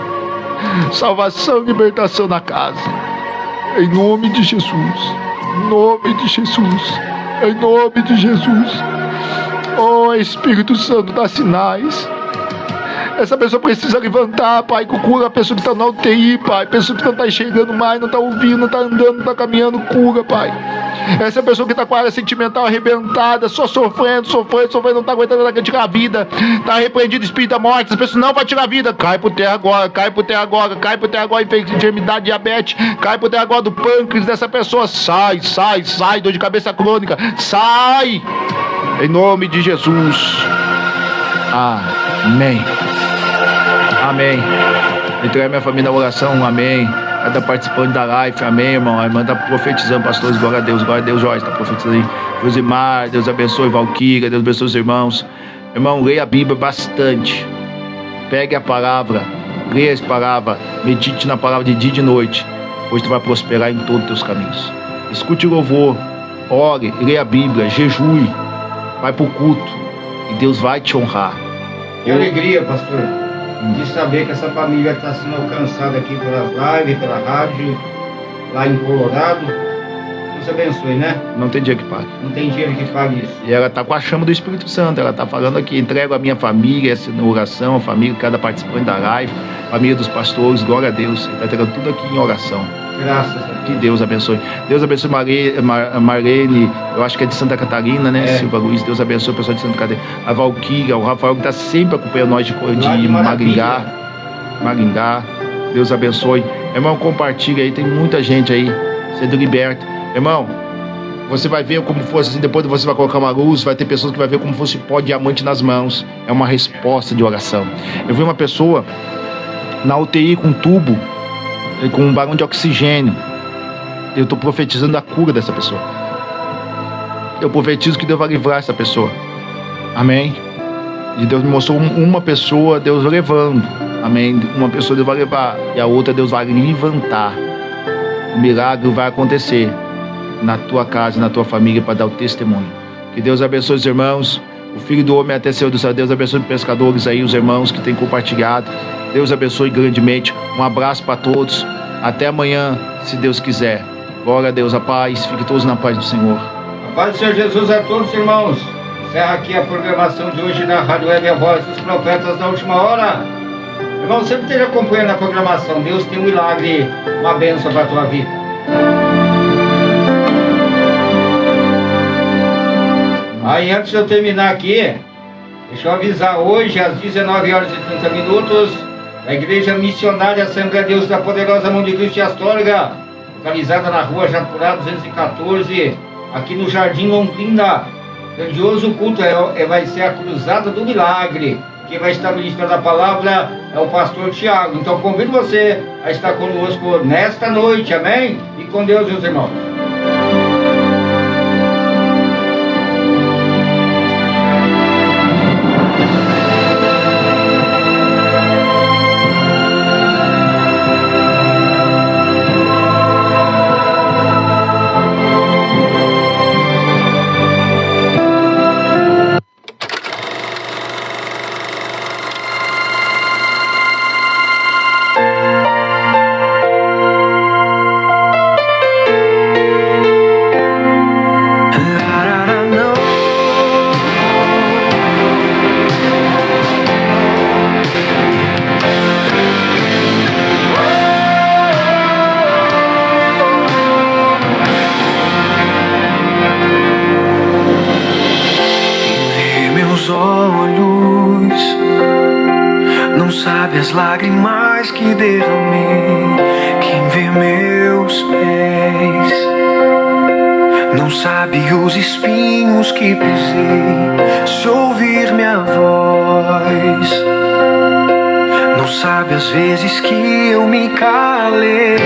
salvação e libertação na casa. Em nome de Jesus. Em nome de Jesus. Em nome de Jesus. Oh, Espírito Santo, dá sinais. Essa pessoa precisa levantar, Pai, cura a pessoa que está na UTI, Pai. A pessoa que não está enxergando mais, não está ouvindo, não está andando, não está caminhando, cura, Pai. Essa pessoa que está com a área sentimental arrebentada, só sofrendo, não está aguentando tirar a vida. Está repreendido o espírito da morte. Essa pessoa não vai tirar a vida. Cai por terra agora, cai por terra agora, cai por terra agora, enfermidade, diabetes. Cai por terra agora do pâncreas dessa pessoa. Sai, dor de cabeça crônica. Sai! Em nome de Jesus. Amém. Amém. Entregar minha família na oração, amém. Está participando da live, amém, irmão. A irmã está profetizando, pastores, glória a Deus, Jorge, está profetizando aí. Josimar, Deus abençoe, Valquíria, Deus abençoe os irmãos. Irmão, leia a Bíblia bastante. Pegue a palavra, leia essa palavra, medite na palavra de dia e de noite, pois tu vai prosperar em todos os teus caminhos. Escute o louvor, ore, leia a Bíblia, jejue, vai para o culto e Deus vai te honrar. Que alegria, pastor, de saber que essa família está sendo alcançada aqui pelas lives, pela rádio, lá em Colorado. Deus abençoe, né? Não tem dia que pague. Não tem dinheiro que pague isso. E ela está com a chama do Espírito Santo. Ela está falando aqui, entrego a minha família, essa oração, a família de cada participante da live, a família dos pastores, glória a Deus. Ele está entregando tudo aqui em oração. Graças a Deus. Que Deus abençoe. Deus abençoe Marlene, eu acho que é de Santa Catarina, né? Silva Luiz, Deus abençoe o pessoal de Santa Catarina. A Valquíria, o Rafael, que está sempre acompanhando nós de Maringá. Deus abençoe. Irmão, compartilha aí, tem muita gente aí sendo liberta. Irmão, você vai ver como fosse assim, depois você vai colocar uma luz, vai ter pessoas que vai ver como fosse pó de diamante nas mãos. É uma resposta de oração. Eu vi uma pessoa na UTI com um tubo, com um balão de oxigênio. Eu estou profetizando a cura dessa pessoa. Eu profetizo que Deus vai livrar essa pessoa. Amém? E Deus me mostrou uma pessoa, Deus levando. Amém? Uma pessoa Deus vai levar e a outra Deus vai levantar. O milagre vai acontecer na tua casa, na tua família, para dar o testemunho. Que Deus abençoe os irmãos. O Filho do Homem até Senhor do céu. Deus abençoe os pescadores aí, os irmãos que têm compartilhado. Deus abençoe grandemente. Um abraço para todos. Até amanhã, se Deus quiser. Glória a Deus, a paz. Fiquem todos na paz do Senhor. A paz do Senhor Jesus a todos, irmãos. Encerra aqui a programação de hoje da Rádio Web A Voz dos Profetas da Última Hora. Irmão, sempre esteja acompanhando a programação. Deus tem um milagre, uma bênção para a tua vida. Aí, antes de eu terminar aqui, deixa eu avisar, hoje às 19h30, a Igreja Missionária Assembleia de Deus da Poderosa Mão de Cristo e Astorga, localizada na rua Japurá 214, aqui no Jardim Londrina. Grandioso culto, vai ser a Cruzada do Milagre. Quem vai estar ministrando a palavra é o pastor Tiago. Então convido você a estar conosco nesta noite, amém? E com Deus, meus irmãos. meus olhos, não sabe as lágrimas que derramei. Quem vê meus pés não sabe os espinhos que pisei. Se ouvir minha voz, não sabe as vezes que eu me calei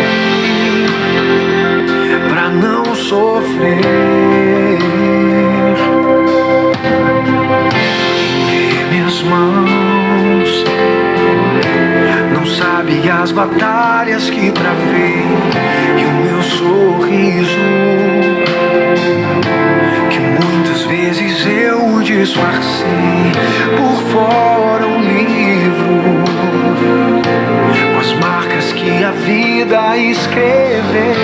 pra não sofrer. Quem vê minhas mãos não sabe as batalhas que travei. E o meu sorriso, que muitas vezes eu disfarcei. Por fora um livro com as marcas que a vida escreveu.